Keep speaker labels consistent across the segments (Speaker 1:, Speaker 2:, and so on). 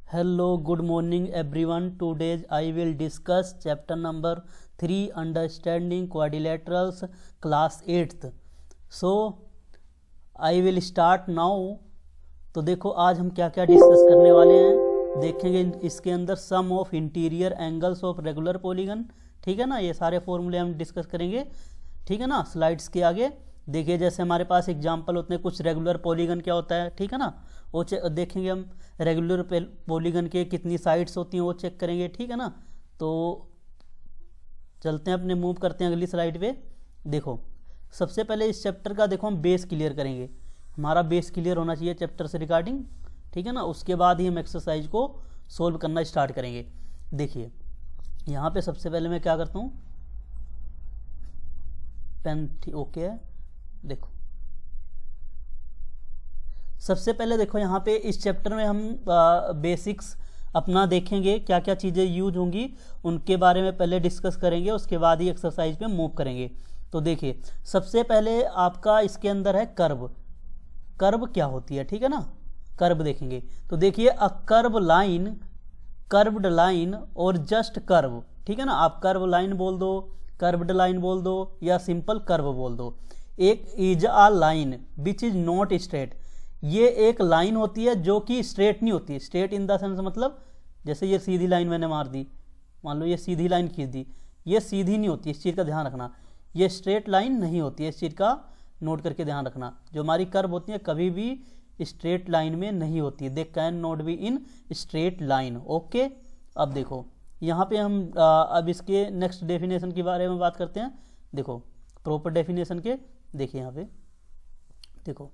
Speaker 1: Hello, good morning everyone. Today I will discuss chapter number 3 Understanding Quadrilaterals class 8th. So I will start now. तो देखो आज हम क्या क्या discuss करने वाले हैं, देखेंगे इसके अंदर sum of interior angles of regular polygon. ठीक है ना, ये सारे फॉर्मूले हम डिस्कस करेंगे। ठीक है ना, स्लाइड्स के आगे देखिए जैसे हमारे पास एग्जांपल होते हैं कुछ रेगुलर पॉलीगन क्या होता है। ठीक है ना, वो देखेंगे हम रेगुलर पॉलीगन के कितनी साइड्स होती हैं वो चेक करेंगे। ठीक है ना, तो चलते हैं अपने मूव करते हैं अगली स्लाइड पे। देखो सबसे पहले इस चैप्टर का देखो हम बेस क्लियर करेंगे। हमारा बेस क्लियर होना चाहिए चैप्टर से रिगार्डिंग। ठीक है ना, उसके बाद ही हम एक्सरसाइज को सोल्व करना स्टार्ट करेंगे। देखिए यहाँ पे सबसे पहले मैं क्या करता हूँ, पेन ओके है। देखो सबसे पहले देखो यहाँ पे इस चैप्टर में हम बेसिक्स अपना देखेंगे, क्या क्या चीज़ें यूज होंगी उनके बारे में पहले डिस्कस करेंगे, उसके बाद ही एक्सरसाइज पे मूव करेंगे। तो देखिए सबसे पहले आपका इसके अंदर है कर्व। कर्व क्या होती है, ठीक है ना, कर्व देखेंगे। तो देखिए a curve line, curved line और जस्ट कर्व। ठीक है ना, आप कर्व लाइन बोल दो, कर्व्ड लाइन बोल दो या सिंपल कर्व बोल दो। एक is a line which is not straight, ये एक लाइन होती है जो कि स्ट्रेट नहीं होती। स्ट्रेट इन द सेंस मतलब जैसे ये सीधी लाइन मैंने मार दी, मान लो ये सीधी लाइन खींच दी, ये सीधी नहीं होती, इस चीज़ का ध्यान रखना। ये स्ट्रेट लाइन नहीं होती है, इस चीज़ का नोट करके ध्यान रखना। जो हमारी कर्व होती है कभी भी स्ट्रेट लाइन में नहीं होती, they can not be in straight line. Okay, अब देखो यहाँ पे हम अब इसके नेक्स्ट डेफिनेशन के बारे में बात करते हैं। देखो प्रॉपर डेफिनेशन के, देखिए यहाँ पे देखो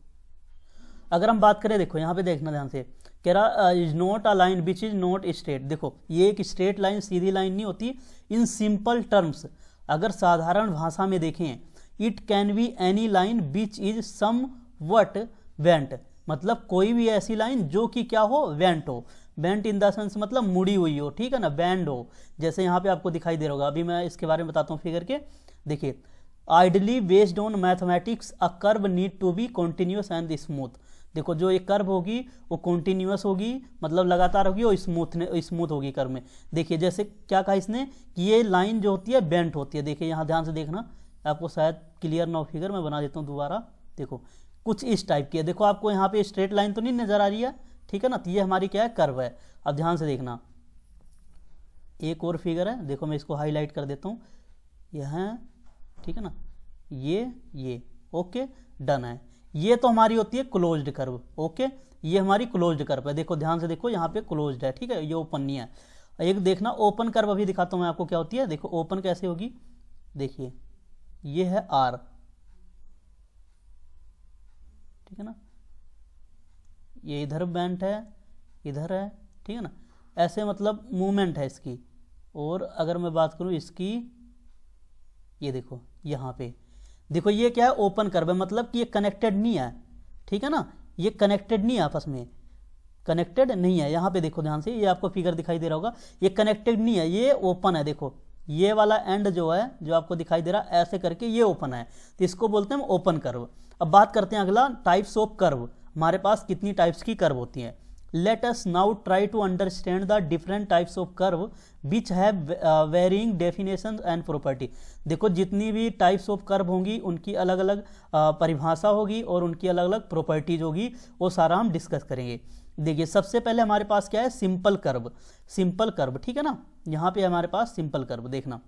Speaker 1: अगर हम बात करें, देखो यहाँ पे देखना ध्यान से, कह रहा is not a line which is not straight. देखो ये एक स्ट्रेट लाइन, सीधी लाइन नहीं होती। इन सिंपल टर्म्स, अगर साधारण भाषा में देखें, it can be any line which is somewhat bent, मतलब कोई भी ऐसी लाइन जो कि क्या हो, वेंट हो। बेंट इन द सेंस मतलब मुड़ी हुई हो, ठीक है ना, बैंड हो। जैसे यहाँ पे आपको दिखाई दे रहा होगा, अभी मैं इसके बारे में बताता हूँ फिगर के। देखिए ideally based on mathematics a curve need to be continuous and smooth. देखो जो एक कर्व होगी वो कॉन्टिन्यूस होगी, मतलब लगातार होगी, और स्मूथ होगी कर्व में। देखिए जैसे क्या कहा इसने कि ये लाइन जो होती है बेंट होती है। देखिए यहाँ ध्यान से देखना, आपको शायद क्लियर ना हो फिगर, मैं बना देता हूँ दोबारा। देखो कुछ इस टाइप की है। देखो आपको यहाँ पे स्ट्रेट लाइन तो नहीं नजर आ रही है, ठीक है ना, तो ये हमारी क्या है, कर्व है। अब ध्यान से देखना, एक और फिगर है, देखो मैं इसको हाईलाइट कर देता हूँ, यह है, ठीक है ना, ये ओके डन है। ये तो हमारी होती है क्लोज्ड कर्व। ओके, ये हमारी क्लोज्ड कर्व है। देखो ध्यान से देखो, यहाँ पे क्लोज्ड है, ठीक है, ये ओपन नहीं है। एक देखना ओपन कर्व अभी दिखाता हूँ मैं आपको क्या होती है। देखो ओपन कैसे होगी, देखिए ये है आर, ठीक है ना, ये इधर बेंट है, इधर है, ठीक है ना, ऐसे मतलब मूवमेंट है इसकी। और अगर मैं बात करूं इसकी, ये देखो यहाँ पे देखो ये क्या है, ओपन कर्व है, मतलब कि ये कनेक्टेड नहीं है, ठीक है ना, ये कनेक्टेड नहीं है, आपस में कनेक्टेड नहीं है। यहाँ पे देखो ध्यान से, ये आपको फिगर दिखाई दे रहा होगा, ये कनेक्टेड नहीं है, ये ओपन है। देखो ये वाला एंड जो है, जो आपको दिखाई दे रहा है ऐसे करके, ये ओपन है, तो इसको बोलते हैं हम ओपन कर्व। अब बात करते हैं अगला, टाइप्स ऑफ कर्व। हमारे पास कितनी टाइप्स की कर्व होती हैं। Let us now try to understand the different types of curve which have varying definition and property. देखो जितनी भी टाइप्स ऑफ कर्व होंगी उनकी अलग अलग परिभाषा होगी और उनकी अलग अलग प्रॉपर्टीज होगी, वो सारा हम डिस्कस करेंगे। देखिए सबसे पहले हमारे पास क्या है, सिंपल कर्व। सिंपल कर्व, ठीक है ना, यहाँ पे हमारे पास सिंपल कर्व। देखना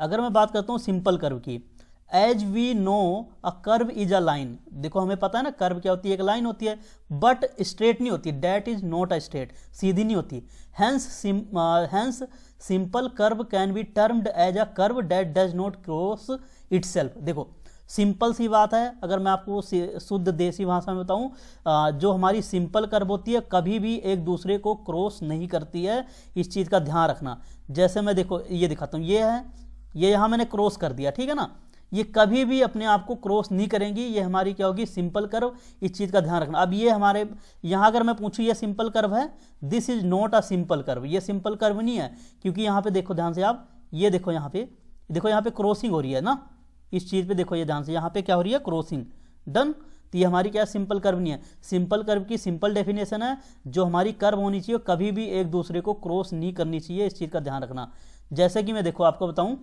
Speaker 1: अगर मैं बात करता हूँ सिंपल कर्व की, as we know a curve is a line. देखो हमें पता है ना कर्व क्या होती है, एक लाइन होती है, बट स्ट्रेट नहीं होती, that is not a straight, सीधी नहीं होती। Hence simple curve can be termed as a curve that does not cross itself. देखो सिंपल सी बात है, अगर मैं आपको शुद्ध देसी भाषा में बताऊं, जो हमारी सिंपल कर्व होती है कभी भी एक दूसरे को क्रॉस नहीं करती है, इस चीज़ का ध्यान रखना। जैसे मैं देखो ये दिखाता हूँ, ये है, ये यहाँ मैंने क्रॉस कर दिया, ठीक है ना, ये कभी भी अपने आप को क्रॉस नहीं करेंगी, ये हमारी क्या होगी, सिंपल कर्व, इस चीज़ का ध्यान रखना। अब ये हमारे यहाँ अगर मैं पूछूँ ये सिंपल कर्व है, this is not a simple curve, ये सिंपल कर्व नहीं है, क्योंकि यहाँ पे देखो ध्यान से आप, ये देखो यहाँ पे, देखो यहाँ पे क्रॉसिंग हो रही है ना, इस चीज़ पे देखो ये ध्यान से, यहाँ पे क्या हो रही है, क्रॉसिंग। डन, तो ये हमारी क्या सिंपल कर्व नहीं है। सिंपल कर्व की सिंपल डेफिनेशन है, जो हमारी कर्व होनी चाहिए कभी भी एक दूसरे को क्रॉस नहीं करनी चाहिए, इस चीज़ का ध्यान रखना। जैसे कि मैं देखो आपको बताऊं,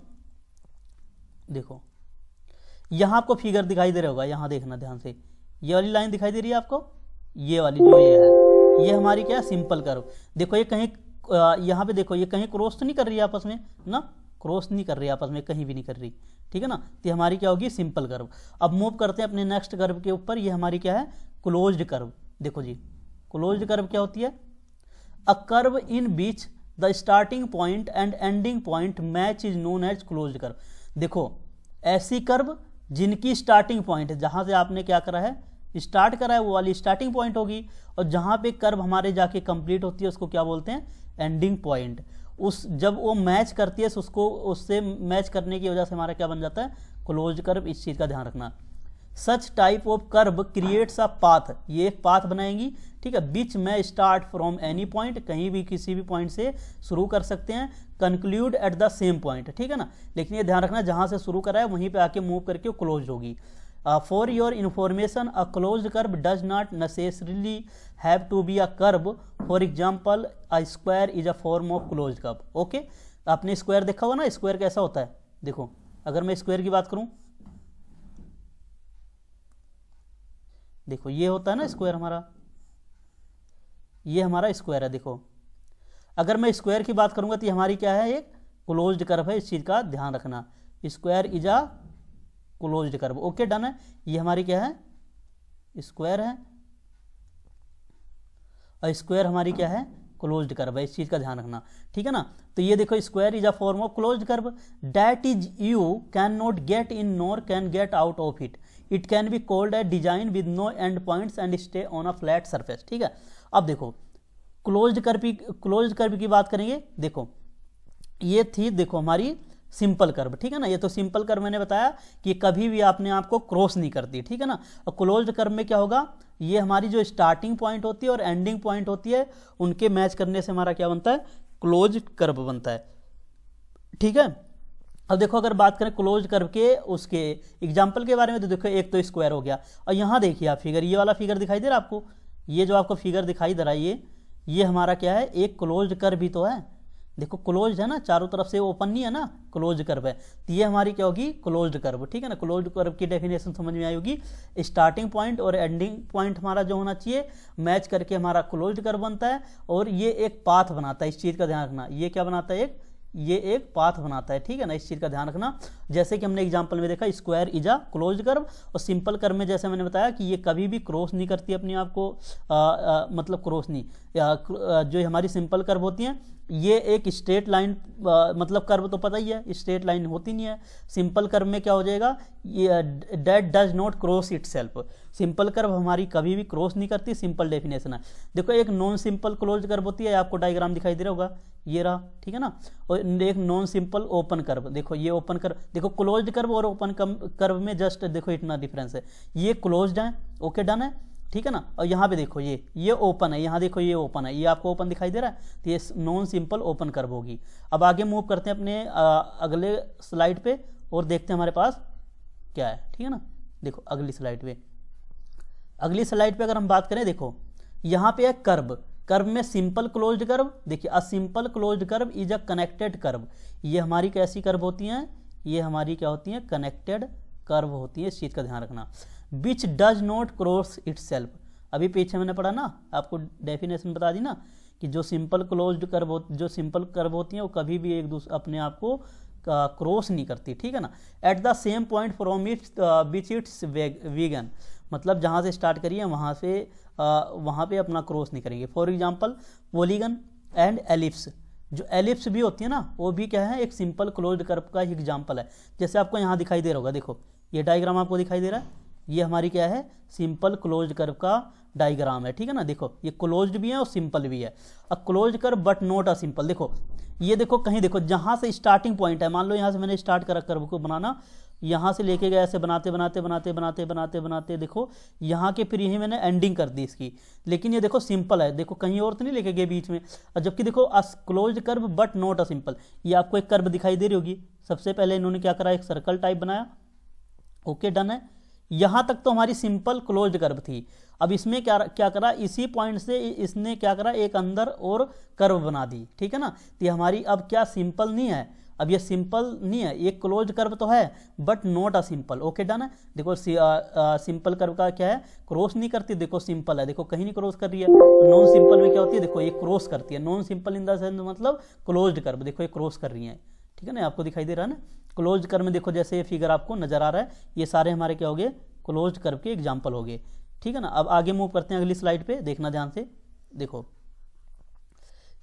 Speaker 1: देखो यहाँ आपको फिगर दिखाई दे रहा होगा, यहाँ देखना ध्यान से, ये वाली लाइन दिखाई दे रही है आपको, ये वाली जो ये है, ये हमारी क्या है सिंपल कर्व। देखो ये कहीं यहाँ पे देखो ये कहीं क्रॉस तो नहीं कर रही है आपस में ना, क्रॉस नहीं कर रही है आपस में, कहीं भी नहीं कर रही, ठीक है ना। तो हमारी क्या होगी सिंपल कर्व। अब मूव करते हैं अपने नेक्स्ट कर्व के ऊपर, ये हमारी क्या है क्लोज्ड कर्व। देखो जी क्लोज्ड कर्व क्या होती है, a curve in which the starting point and ending point match is known as closed curve. देखो ऐसी कर्व जिनकी स्टार्टिंग पॉइंट, जहां से आपने क्या करा है स्टार्ट करा है, वो वाली स्टार्टिंग पॉइंट होगी, और जहां पे कर्व हमारे जाके कंप्लीट होती है उसको क्या बोलते हैं एंडिंग पॉइंट। उस जब वो मैच करती है उसको, उससे मैच करने की वजह से हमारा क्या बन जाता है क्लोज्ड कर्व। इस चीज का ध्यान रखना। Such type of curve creates a path, ये एक पाथ बनाएंगी, ठीक है, बीच में स्टार्ट फ्रॉम एनी पॉइंट, कहीं भी किसी भी पॉइंट से शुरू कर सकते हैं, conclude at the same point, ठीक है ना। लेकिन ये ध्यान रखना जहां से शुरू करा है वहीं पे आके मूव करके वो क्लोज होगी। For your information, a closed curve does not necessarily have to be a curve. For example a square is a form of closed curve. Okay, आपने स्क्वायर देखा हुआ ना, स्क्वायर कैसा होता है। देखो अगर मैं स्क्वायर की बात करूं, देखो ये होता है ना स्क्वायर हमारा, ये हमारा स्क्वायर है। देखो अगर मैं स्क्वायर की बात करूंगा तो ये हमारी क्या है एक क्लोज्ड कर्व है, इस चीज का ध्यान रखना। Square is a closed curve. Okay done है, ये हमारी क्या है स्क्वायर है, और स्क्वायर हमारी क्या है क्लोज्ड कर्व है, इस चीज का ध्यान रखना, ठीक है ना। तो ये देखो square is a form of closed curve that is you can not get in nor can get out of it. It can be called a design with no end points and stay on a flat surface, ठीक है। अब देखो closed curve की बात करेंगे। देखो ये थी देखो हमारी सिंपल कर्व, ठीक है ना। ये तो सिंपल कर्व मैंने बताया कि कभी भी अपने आप को क्रॉस नहीं करती, ठीक है ना। और क्लोज्ड कर्व में क्या होगा, ये हमारी जो स्टार्टिंग पॉइंट होती है और एंडिंग पॉइंट होती है उनके मैच करने से हमारा क्या बनता है क्लोज्ड कर्व बनता है, ठीक है। अब देखो अगर बात करें क्लोज्ड कर्व के उसके एग्जाम्पल के बारे में, तो देखो एक तो स्क्वायर हो गया, और यहाँ देखिए आप फिगर, ये वाला फिगर दिखाई दे रहा है आपको, ये जो आपको फिगर दिखाई दे रहा है ये हमारा क्या है एक क्लोज्ड कर्व ही तो है। देखो क्लोज्ड है ना, चारों तरफ से ओपन नहीं है ना, क्लोज्ड कर्व है, तो ये हमारी क्या होगी क्लोज्ड कर्व, ठीक है ना। क्लोज्ड कर्व की डेफिनेशन समझ में आई होगी, स्टार्टिंग पॉइंट और एंडिंग पॉइंट हमारा जो होना चाहिए मैच करके हमारा क्लोज्ड कर्व बनता है, और ये एक पाथ बनाता है, इस चीज का ध्यान रखना। ये क्या बनाता है ये एक पाथ बनाता है, ठीक है ना, इस चीज का ध्यान रखना। जैसे कि हमने एग्जांपल में देखा square is a closed curve, और सिंपल कर्व में जैसे मैंने बताया कि ये कभी भी क्रॉस नहीं करती अपने आप को, मतलब क्रॉस नहीं, जो हमारी सिंपल कर्व होती हैं ये एक स्ट्रेट लाइन, मतलब कर्व तो पता ही है स्ट्रेट लाइन होती नहीं है। सिंपल कर्व में क्या हो जाएगा, ये that does not cross itself. Simple curve हमारी कभी भी क्रॉस नहीं करती, सिंपल डेफिनेशन है। देखो एक नॉन सिंपल क्लोज्ड कर्व होती है, आपको डायग्राम दिखाई दे रहा होगा, ये रहा, ठीक है ना। और एक नॉन सिंपल ओपन कर्व, देखो ये ओपन कर्व, देखो क्लोज्ड कर्व और ओपन कर्व में जस्ट देखो इतना डिफरेंस है, ये क्लोज्ड है, ओके डन है, ठीक है ना। और यहाँ पे देखो ये ओपन है, यहाँ देखो ये ओपन है, ये आपको ओपन दिखाई दे रहा है, तो ये नॉन सिंपल ओपन कर्व होगी। अब आगे मूव करते हैं अपने अगले स्लाइड पे और देखते हैं हमारे पास क्या है, ठीक है ना। देखो अगली स्लाइड पे अगर हम बात करें, देखो यहाँ पे है कर्व में सिंपल क्लोज्ड कर्व। देखिए a simple closed curve is a connected curve. ये हमारी कैसी कर्व होती हैं, ये हमारी क्या होती हैं कनेक्टेड कर्व होती है, इस चीज का ध्यान रखना। Which does not cross itself, अभी पीछे मैंने पढ़ा ना, आपको डेफिनेशन बता दी ना कि जो सिंपल कर्व होती हैं वो कभी भी एक दूसरे अपने आप को क्रॉस नहीं करती, ठीक है ना। At the same point from which it's vegan, मतलब जहाँ से स्टार्ट करिए वहाँ पे अपना क्रॉस नहीं करेंगे। For example polygon and ellipse, जो एलिप्स भी होती है ना वो भी क्या है एक सिंपल क्लोज्ड कर्व का एग्जाम्पल है। जैसे आपको यहाँ दिखाई दे रहा होगा, देखो ये डायग्राम आपको दिखाई दे रहा है, ये हमारी क्या है सिंपल क्लोज्ड कर्व का डायग्राम है, ठीक है ना। देखो ये क्लोज्ड भी है और सिंपल भी है, अ closed curve but not a simple. देखो ये देखो कहीं देखो जहां से स्टार्टिंग पॉइंट है, मान लो यहां से मैंने स्टार्ट करा कर्व को बनाना, यहां से लेके गया ऐसे बनाते देखो यहाँ के फिर यही मैंने एंडिंग कर दी इसकी, लेकिन ये देखो सिंपल है, देखो कहीं और तो नहीं लेके गए बीच में। और जबकि देखो अ closed curve but not a simple, ये आपको एक कर्व दिखाई दे रही होगी। सबसे पहले इन्होंने क्या करा, एक सर्कल टाइप बनाया, ओके डन है। यहां तक तो हमारी सिंपल क्लोज्ड कर्व थी। अब इसमें क्या क्या करा, इसी पॉइंट से इसने क्या करा, एक अंदर और कर्व बना दी, ठीक है ना। तो ये हमारी अब क्या सिंपल नहीं है, अब ये सिंपल नहीं है, ये क्लोज्ड कर्व तो है but not a simple. Okay done है। देखो सिंपल कर्व का क्या है, क्रॉस नहीं करती, देखो सिंपल है, देखो कहीं नहीं क्रॉस कर रही है। नॉन सिंपल में क्या होती है, देखो ये क्रॉस करती है। Non simple in the sense मतलब क्लोज्ड कर्व, देखो ये क्रॉस कर रही है, ठीक है ना, आपको दिखाई दे रहा है ना। क्लोज्ड कर्व में देखो जैसे ये फिगर आपको नजर आ रहा है, ये सारे हमारे क्या हो गए, क्लोज्ड कर्व के एग्जाम्पल हो गए, ठीक है ना। अब आगे मूव करते हैं अगली स्लाइड पे, देखना ध्यान से। देखो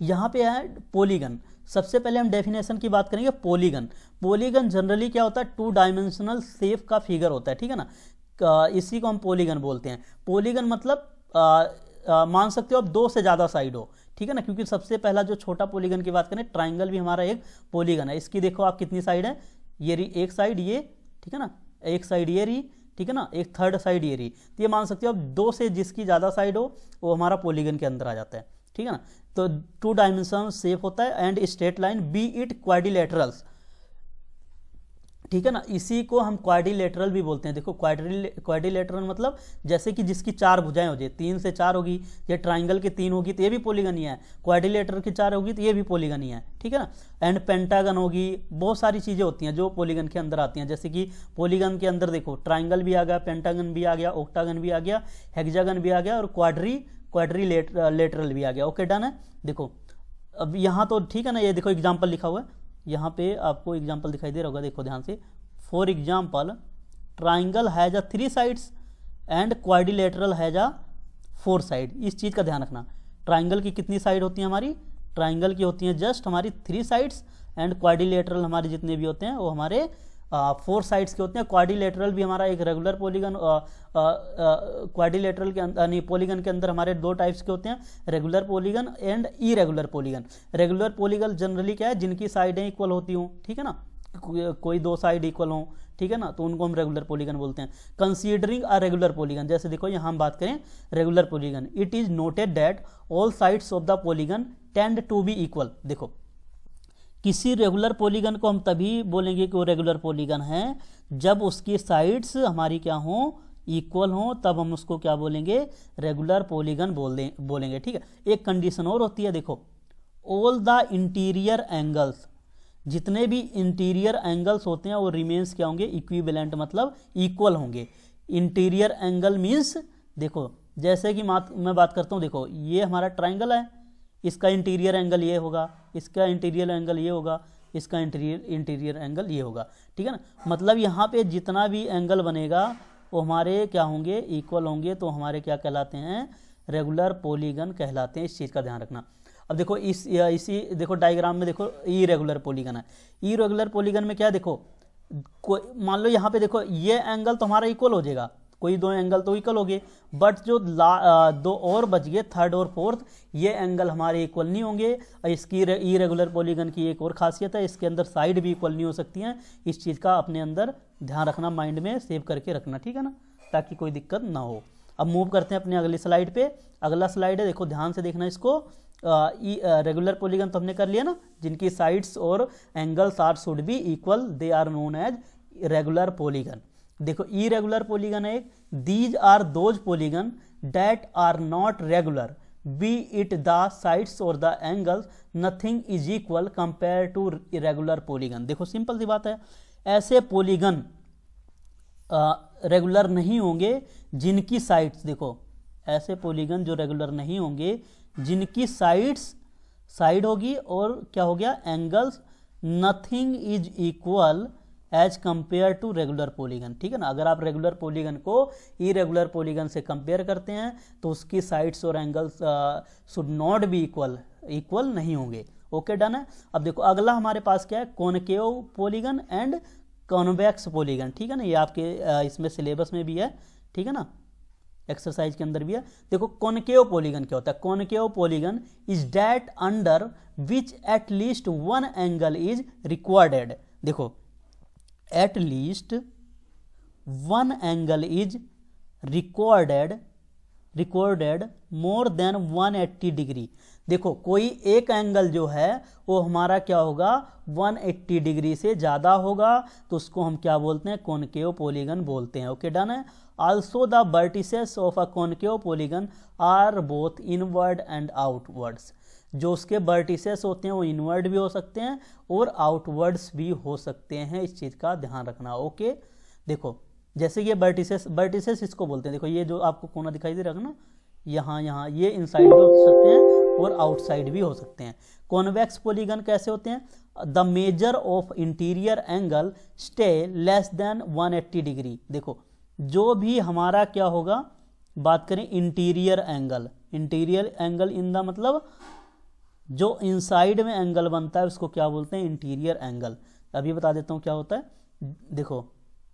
Speaker 1: यहां पे है पॉलीगन। सबसे पहले हम डेफिनेशन की बात करेंगे। पॉलीगन, पॉलीगन जनरली क्या होता है, 2 डायमेंशनल शेप का फिगर होता है, ठीक है ना। इसी को हम पॉलीगन बोलते हैं। पॉलीगन मतलब मान सकते हो अब 2 से ज्यादा साइड हो, ठीक है ना, क्योंकि सबसे पहला जो छोटा पॉलीगन की बात करें, ट्राइंगल भी हमारा एक पॉलीगन है। इसकी देखो आप कितनी साइड है, ये रही एक साइड ये, ठीक है ना, एक साइड ये रही, ठीक है ना, एक थर्ड साइड ये रही। तो ये मान सकते हो अब 2 से जिसकी ज्यादा साइड हो वो हमारा पॉलीगन के अंदर आ जाता है, ठीक है ना। तो 2 डायमेंशन शेप होता है and straight line, B it quadrilaterals, ठीक है ना। इसी को हम क्वाड्रिलेटरल भी बोलते हैं। देखो क्वाड्रिलेटरल मतलब जैसे कि जिसकी 4 भुजाएं हो जाए, 3 से 4 होगी, ये ट्राइंगल की 3 होगी तो ये भी पॉलीगन ही है, क्वाड्रिलेटरल की 4 होगी तो ये भी पॉलीगन ही है, ठीक है ना। एंड पेंटागन होगी, बहुत सारी चीजें होती हैं जो पॉलीगन के अंदर आती हैं। जैसे कि पॉलीगन के अंदर देखो ट्राइंगल भी आ गया, पेंटागन भी आ गया, ऑक्टागन भी आ गया, हेक्सागन भी आ गया और क्वाड्रिलेटरल भी आ गया। ओके डन है। देखो अब यहाँ तो ठीक है ना, ये देखो एग्जाम्पल लिखा हुआ है, यहाँ पे आपको एग्जाम्पल दिखाई दे रहा होगा, देखो ध्यान से। For example triangle has a 3 sides and quadrilateral has a 4 side. इस चीज का ध्यान रखना। ट्राइंगल की कितनी साइड होती है हमारी, ट्राइंगल की होती है जस्ट हमारी 3 साइड्स एंड क्वाड्रिलेटरल हमारे जितने भी होते हैं वो हमारे 4 साइड्स के होते हैं। क्वाड्रिलेटरल भी हमारा एक रेगुलर पॉलीगन, क्वाड्रिलेटरल के अंदर नहीं, पॉलीगन के अंदर हमारे 2 टाइप्स के होते हैं, regular polygon and irregular polygon. Regular polygon generally क्या है, जिनकी साइडें इक्वल होती हूँ, ठीक है ना, कोई 2 साइड इक्वल हो, ठीक है ना, तो उनको हम रेगुलर पॉलीगन बोलते हैं। कंसीडरिंग अ रेगुलर पॉलीगन, जैसे देखो यहाँ हम बात करें regular polygon, it is noted that all sides of the polygon tend to be equal. देखो किसी रेगुलर पॉलीगन को हम तभी बोलेंगे कि वो रेगुलर पॉलीगन है जब उसकी साइड्स हमारी क्या हो, इक्वल हो, तब हम उसको क्या बोलेंगे, रेगुलर पॉलीगन बोलेंगे, ठीक है। एक कंडीशन और होती है, देखो ऑल द इंटीरियर एंगल्स, जितने भी इंटीरियर एंगल्स होते हैं वो रिमेन्स क्या होंगे, इक्विवेलेंट मतलब इक्वल होंगे। इंटीरियर एंगल मीन्स देखो जैसे कि मैं बात करता हूँ, देखो ये हमारा ट्राइंगल है, इसका इंटीरियर एंगल ये होगा, इसका इंटीरियर एंगल ये होगा, इसका इंटीरियर एंगल ये होगा, ठीक है ना। मतलब यहाँ पे जितना भी एंगल बनेगा वो हमारे क्या होंगे, इक्वल होंगे, तो हमारे क्या कहलाते हैं, रेगुलर पॉलीगन कहलाते हैं। इस चीज़ का ध्यान रखना। अब देखो इसी देखो डायग्राम में देखो इरेगुलर पॉलीगन है। इरेगुलर पॉलीगन में क्या है, देखो मान लो यहाँ पे देखो ये एंगल तो हमारा इक्वल हो जाएगा, कोई 2 एंगल तो इक्वल हो गए, बट जो 2 और बच गए, थर्ड और फोर्थ, ये एंगल हमारे इक्वल नहीं होंगे। इसकी इरेगुलर पॉलीगन की एक और खासियत है, इसके अंदर साइड भी इक्वल नहीं हो सकती हैं। इस चीज़ का अपने अंदर ध्यान रखना, माइंड में सेव करके रखना, ठीक है ना, ताकि कोई दिक्कत ना हो। अब मूव करते हैं अपने अगली स्लाइड पे। अगला स्लाइड है, देखो ध्यान से देखना इसको। रेगुलर पॉलीगन तो हमने कर लिया ना, जिनकी साइड्स और angles are should be equal, they are known as regular polygon. देखो इरेगुलर पॉलीगन है, these are those polygon that are not regular, be it the sides or the angles, nothing is equal compare to irregular polygon. देखो simple सी बात है, ऐसे polygon regular नहीं होंगे जिनकी साइड्स, देखो ऐसे पॉलीगन जो रेगुलर नहीं होंगे जिनकी साइड होगी और क्या हो गया, angles, nothing is equal as compare to regular polygon, ठीक है ना। अगर आप रेगुलर पॉलीगन को इरेगुलर पॉलीगन से कंपेयर करते हैं तो उसकी साइड्स और angles should not be equal नहीं होंगे। ओके डन है। अब देखो अगला हमारे पास क्या है, concave polygon and convex polygon, ठीक है ना। ये आपके इसमें सिलेबस में भी है, ठीक है ना, एक्सरसाइज के अंदर भी है। देखो कॉनकेव पॉलीगन क्या होता है, concave polygon is that under which at least 1 angle is required. देखो at least 1 angle is required recorded more than 180 degree. देखो कोई एक एंगल जो है वो हमारा क्या होगा, 180 डिग्री से ज़्यादा होगा, तो उसको हम क्या बोलते हैं, कॉनकेव पॉलीगन बोलते हैं। ओके, डन है। Also the vertices of a concave polygon are both inward and outwards. जो उसके वर्टिसेस होते हैं वो इनवर्ड भी हो सकते हैं और आउटवर्ड्स भी हो सकते हैं, इस चीज़ का ध्यान रखना। ओके, देखो जैसे ये वर्टिसेस इसको बोलते हैं। देखो ये जो आपको कोना दिखाई दे रहा है ना, यहाँ ये इनसाइड भी हो सकते हैं और आउटसाइड भी हो सकते हैं। कॉन्वेक्स पॉलीगन कैसे होते हैं, the measure of interior angle stay less than 180 degree. देखो जो भी हमारा क्या होगा, बात करें इंटीरियर एंगल इन द मतलब जो इनसाइड में एंगल बनता है उसको क्या बोलते हैं, इंटीरियर एंगल। अभी बता देता हूँ क्या होता है। देखो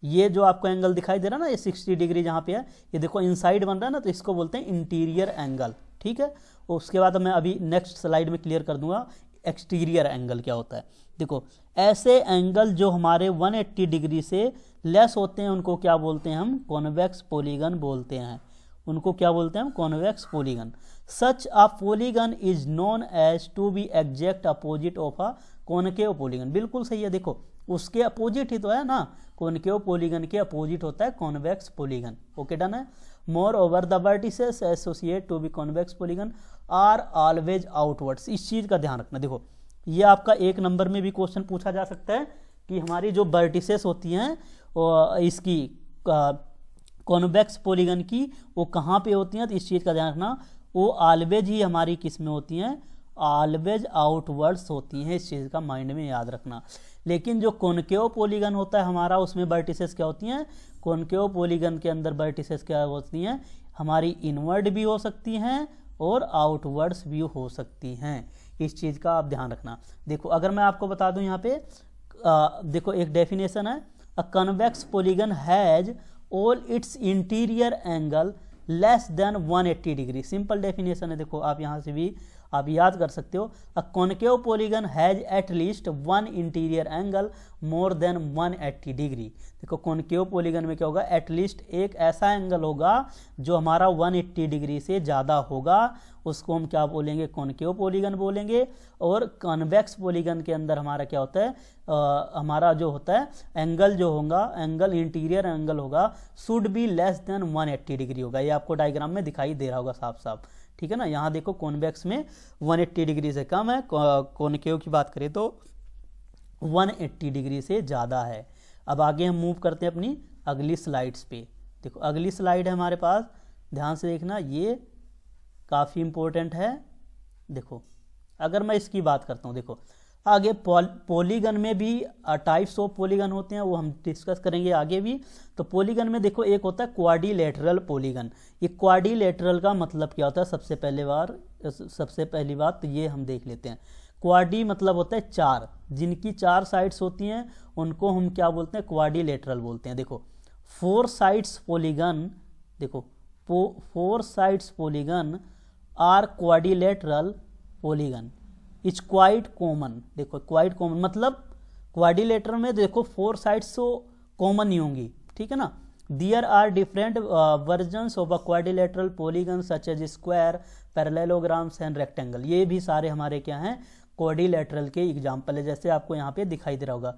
Speaker 1: ये जो आपको एंगल दिखाई दे रहा है ना, ये 60 डिग्री जहाँ पे है, ये देखो इनसाइड बन रहा है ना, तो इसको बोलते हैं इंटीरियर एंगल। ठीक है, उसके बाद मैं अभी नेक्स्ट स्लाइड में क्लियर कर दूंगा एक्सटीरियर एंगल क्या होता है। देखो ऐसे एंगल जो हमारे 180 डिग्री से लेस होते हैं उनको क्या बोलते हैं, हम कॉन्वेक्स पॉलीगन बोलते हैं। उनको क्या बोलते हैं हम, convex polygon. Such a polygon is known as to be exact opposite of a concave polygon. बिल्कुल सही है, देखो उसके अपोजिट ही तो है ना, कॉनकेव पॉलीगन के अपोजिट होता है कॉन्वेक्स पॉलीगन। ओके, डन है। Moreover the vertices associate to be convex polygon are always outwards. इस चीज का ध्यान रखना। देखो ये आपका 1 नंबर में भी क्वेश्चन पूछा जा सकता है कि हमारी जो वर्टिसेस होती हैं इसकी कॉन्वेक्स पॉलीगन की वो कहाँ पे होती हैं, तो इस चीज का ध्यान रखना, वो ऑलवेज ही हमारी किस में होती हैं, ऑलवेज आउटवर्ड्स होती हैं। इस चीज का माइंड में याद रखना। लेकिन जो कॉनकेव पॉलीगन होता है हमारा, उसमें वर्टिसेस क्या होती हैं, कॉनकेव पॉलीगन के अंदर वर्टिसेस क्या होती हैं, हमारी इनवर्ड भी हो सकती हैं और आउटवर्ड्स भी हो सकती हैं। इस चीज का आप ध्यान रखना। देखो अगर मैं आपको बता दूं यहाँ पे देखो एक डेफिनेशन है, अ convex polygon has all it's interior angle less than 180 degree. Simple definition है, देखो आप यहाँ से भी आप याद कर सकते हो। अ concave polygon has eight least 1 interior angle more than 180 degree. देखो कॉनकेव पॉलीगन में क्या होगा, एटलीस्ट एक ऐसा एंगल होगा जो हमारा 180 डिग्री से ज़्यादा होगा, उसको हम क्या बोलेंगे, कॉनकेव पॉलीगन बोलेंगे। और कॉन्वेक्स पॉलीगन के अंदर हमारा क्या होता है, हमारा जो होता है एंगल जो होगा, एंगल इंटीरियर एंगल होगा, should be less than 180 degree होगा। ये आपको डायग्राम में दिखाई दे रहा होगा साफ साफ। ठीक है ना, यहाँ देखो कॉन्वेक्स में 180 डिग्री से कम है, कॉनकेव की बात करें तो 180 डिग्री से ज़्यादा है। अब आगे हम मूव करते हैं अपनी अगली स्लाइड्स पे। देखो अगली स्लाइड है हमारे पास, ध्यान से देखना, ये काफ़ी इंपॉर्टेंट है। देखो अगर मैं इसकी बात करता हूँ, देखो आगे पॉलीगन में भी टाइप्स ऑफ पॉलीगन होते हैं, वो हम डिस्कस करेंगे आगे भी। तो पॉलीगन में देखो एक होता है क्वाड्रिलेटरल पॉलीगन। ये क्वाड्रिलेटरल का मतलब क्या होता है, सबसे पहली बात तो ये हम देख लेते हैं। क्वाड्री मतलब होता है 4, जिनकी 4 साइड्स होती हैं उनको हम क्या बोलते हैं, क्वाड्रिलेटरल बोलते हैं। देखो 4 साइड्स पॉलीगन, देखो 4 sides polygon are quadrilateral polygon is quite common. देखो क्वाइट कॉमन मतलब क्वाड्रिलेटरल में देखो 4 साइड्स तो कॉमन नहीं होंगी, ठीक है ना। There are different versions of a quadrilateral polygon such as square, parallelograms and rectangle. ये भी सारे हमारे क्या हैं, क्वाड्रिलेटरल के एग्जाम्पल है। जैसे आपको यहाँ पे दिखाई दे रहा होगा,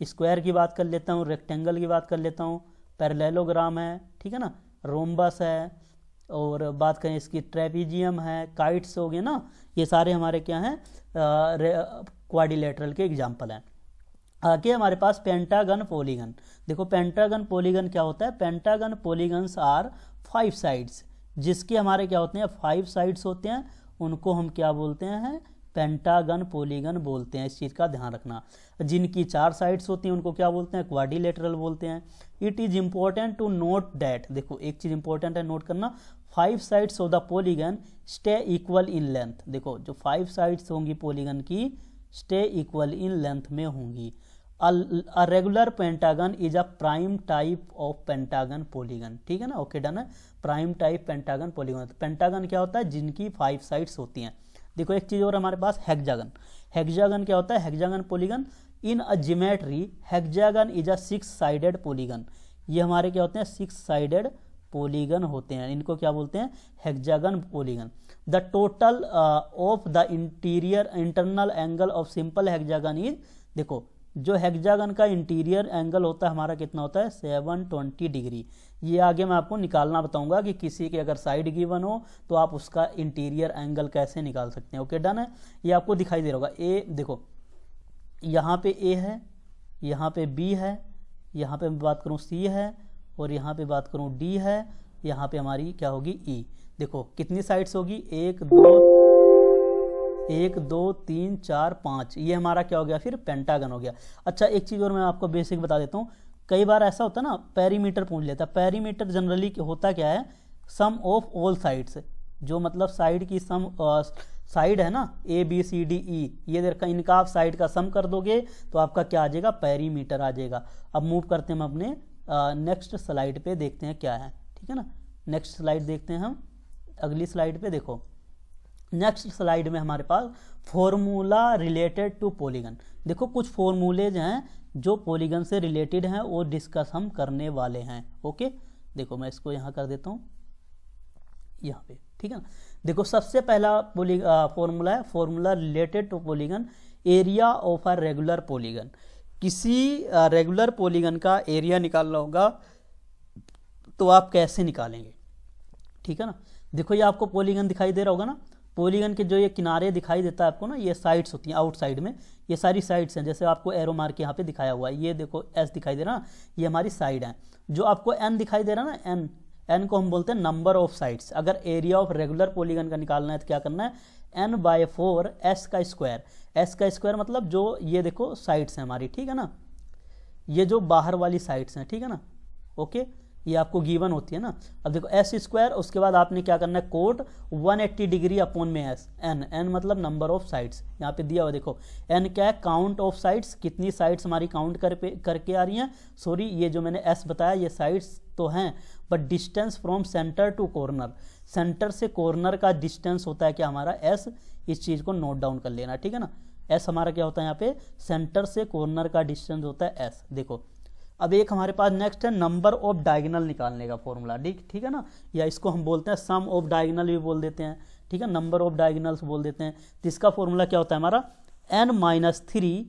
Speaker 1: स्क्वायर की बात कर लेता हूँ, रेक्टेंगल की बात कर लेता हूँ, पैरेललोग्राम है, ठीक है ना, रोम्बस है, और बात करें इसकी ट्रेपीजियम है, काइट्स हो गए ना, ये सारे हमारे क्या हैं, क्वाड्रिलेटरल के एग्जाम्पल हैं। आगे हमारे पास पेंटागन पॉलीगन। देखो पेंटागन पॉलीगन क्या होता है, पेंटागन पॉलीगन्स आर 5 साइड्स, जिसके हमारे क्या होते हैं 5 साइड्स होते हैं, उनको हम क्या बोलते हैं, पेंटागन पॉलीगन बोलते हैं। इस चीज़ का ध्यान रखना। जिनकी 4 साइड्स होती हैं उनको क्या बोलते हैं, क्वाड्रिलेटरल बोलते हैं। It is important to note that, देखो एक चीज़ इंपॉर्टेंट है नोट करना, 5 sides of the polygon stay equal in length. देखो जो 5 साइड्स होंगी पॉलीगन की स्टे इक्वल इन लेंथ में होंगी। A regular pentagon is a prime type of pentagon polygon, ठीक है ना, ओके डन है। Prime type pentagon polygon, pentagon क्या होता है, जिनकी 5 साइड्स होती हैं। देखो एक चीज़ और हमारे पास हेक्सागन। हेक्सागन क्या होता है, hexagon polygon in a geometry hexagon is a 6 sided polygon. ये हमारे क्या होते हैं, 6 साइडेड पॉलीगन होते हैं, इनको क्या बोलते हैं, hexagon polygon. The total of the internal angle of simple hexagon is, देखो जो हेक्सागन का इंटीरियर एंगल होता है हमारा कितना होता है 720 डिग्री। ये आगे मैं आपको निकालना बताऊंगा कि किसी के अगर साइड गिवन हो तो आप उसका इंटीरियर एंगल कैसे निकाल सकते हैं। ओके डन है, ये आपको दिखाई दे रहा होगा। ए देखो यहाँ पे ए है, यहाँ पे बी है, यहाँ पे मैं बात करूँ सी है, और यहाँ पे बात करूँ डी है, यहाँ पे हमारी क्या होगी ई। देखो कितनी साइड्स होगी, 1 2 3 4 5, ये हमारा क्या हो गया फिर पेंटागन हो गया। अच्छा एक चीज़ और मैं आपको बेसिक बता देता हूँ, कई बार ऐसा होता है ना पेरीमीटर पूछ लेता है। पेरीमीटर जनरली होता क्या है, सम ऑफ ऑल साइड्स, जो मतलब साइड की सम साइड है ना A B C D E, ये देखा इनका आप साइड का सम कर दोगे तो आपका क्या आ जाएगा, पेरीमीटर आ जाएगा। अब मूव करते हैं हम अपने नेक्स्ट स्लाइड पे, देखते हैं क्या है, ठीक है ना। नेक्स्ट स्लाइड देखते हैं हम, अगली स्लाइड पे देखो। नेक्स्ट स्लाइड में हमारे पास फॉर्मूला रिलेटेड टू पॉलीगन। देखो कुछ फॉर्मूलेज हैं जो पॉलीगन से रिलेटेड हैं और डिस्कस हम करने वाले हैं। ओके देखो मैं इसको यहाँ कर देता हूँ यहाँ पे, ठीक है ना। देखो सबसे पहला फॉर्मूला है, formula related to polygon, area of a regular polygon. किसी रेगुलर पॉलीगन का एरिया निकालना होगा तो आप कैसे निकालेंगे, ठीक है ना। देखो ये आपको पॉलीगन दिखाई दे रहा होगा ना, पॉलीगन के जो ये किनारे दिखाई देता है आपको ना, ये साइड्स होती हैं आउटसाइड में, ये सारी साइड्स हैं, जैसे आपको एरो मार्क यहाँ पे दिखाया हुआ है, ये देखो एस दिखाई दे रहा ना, ये हमारी साइड है। जो आपको एन दिखाई दे रहा ना, एन, एन को हम बोलते हैं नंबर ऑफ साइड्स। अगर एरिया ऑफ रेगुलर पॉलीगन का निकालना है तो क्या करना है, n/4 एस का स्क्वायर। एस का स्क्वायर मतलब जो ये देखो साइड्स हैं हमारी, ठीक है ना, ये जो बाहर वाली साइड्स हैं, ठीक है ना। ओके ये आपको गिवन होती है ना। अब देखो एस स्क्वायर, उसके बाद आपने क्या करना है, कोट 180 डिग्री अपॉन में एस, एन, एन मतलब नंबर ऑफ साइड्स, यहाँ पे दिया हुआ देखो एन क्या है, काउंट ऑफ साइड्स, कितनी साइड्स हमारी काउंट करके आ रही हैं। सॉरी ये जो मैंने एस बताया ये साइड्स तो हैं, but distance from centre to corner, centre से कॉर्नर का डिस्टेंस होता है क्या हमारा एस, इस चीज को नोट डाउन कर लेना, ठीक है ना। एस हमारा क्या होता है यहाँ पे, सेंटर से कॉर्नर का डिस्टेंस होता है एस। देखो अब एक हमारे पास नेक्स्ट है नंबर ऑफ डायगोनल निकालने का फॉर्मूला, ठीक है ना, या इसको हम बोलते हैं सम ऑफ डायगोनल भी बोल देते हैं, ठीक है, नंबर ऑफ डायगोनल्स बोल देते हैं। तो इसका फॉर्मूला क्या होता है हमारा n-3,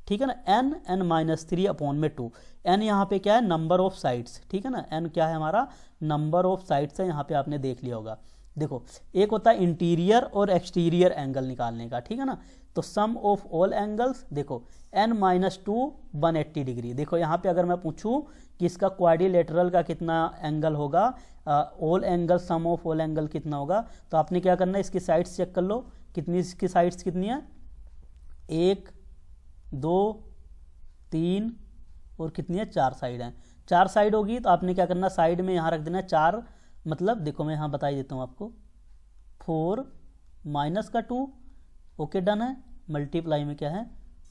Speaker 1: ठीक है ना, n-3 अपॉन में 2। n यहाँ पे क्या है, नंबर ऑफ साइड्स, ठीक है ना, n क्या है हमारा, नंबर ऑफ साइड्स है, यहाँ पे आपने देख लिया होगा। देखो एक होता है इंटीरियर और एक्सटीरियर एंगल निकालने का, ठीक है ना। तो सम ऑफ ऑल एंगल्स, देखो n-2 180 डिग्री। देखो यहाँ पे अगर मैं पूछूं कि इसका क्वाड्रिलेटरल का कितना एंगल होगा, all angle, sum of all angle कितना होगा, तो आपने क्या करना है, इसकी साइड्स चेक कर लो, कितनी इसकी साइड्स कितनी है, 1 2 3 और कितनी है, 4 साइड हैं। 4 साइड होगी तो आपने क्या करना, साइड में यहाँ रख देना 4, मतलब देखो मैं यहाँ बता ही देता हूँ आपको, 4 माइनस का 2, ओके डन है, मल्टीप्लाई में क्या है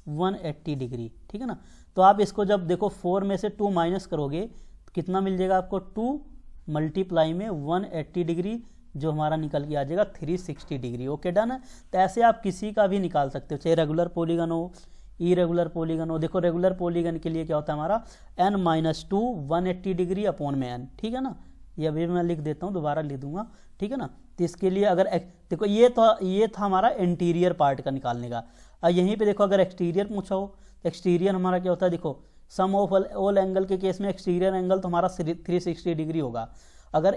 Speaker 1: 180 डिग्री, ठीक है ना। तो आप इसको जब देखो 4 में से 2 माइनस करोगे तो कितना मिल जाएगा आपको, 2 मल्टीप्लाई में 180 डिग्री, जो हमारा निकल के आ जाएगा 360 डिग्री। ओके डन है। तो ऐसे आप किसी का भी निकाल सकते हो, चाहे रेगुलर पॉलीगन हो, इरेगुलर पॉलीगन हो। देखो रेगुलर पॉलीगन के लिए क्या होता है हमारा n-2 180 डिग्री अपॉन में n, ठीक है ना। ये अभी मैं लिख देता हूँ, दोबारा लिख दूंगा, ठीक है ना। तो इसके लिए अगर देखो ये था हमारा इंटीरियर पार्ट का निकालने का। और यहीं पे देखो अगर एक्सटीरियर पूछा हो तो एक्सटीरियर हमारा क्या होता है, देखो सम ऑफ ऑल एंगल के केस में एक्सटीरियर एंगल तो हमारा 360 डिग्री होगा। अगर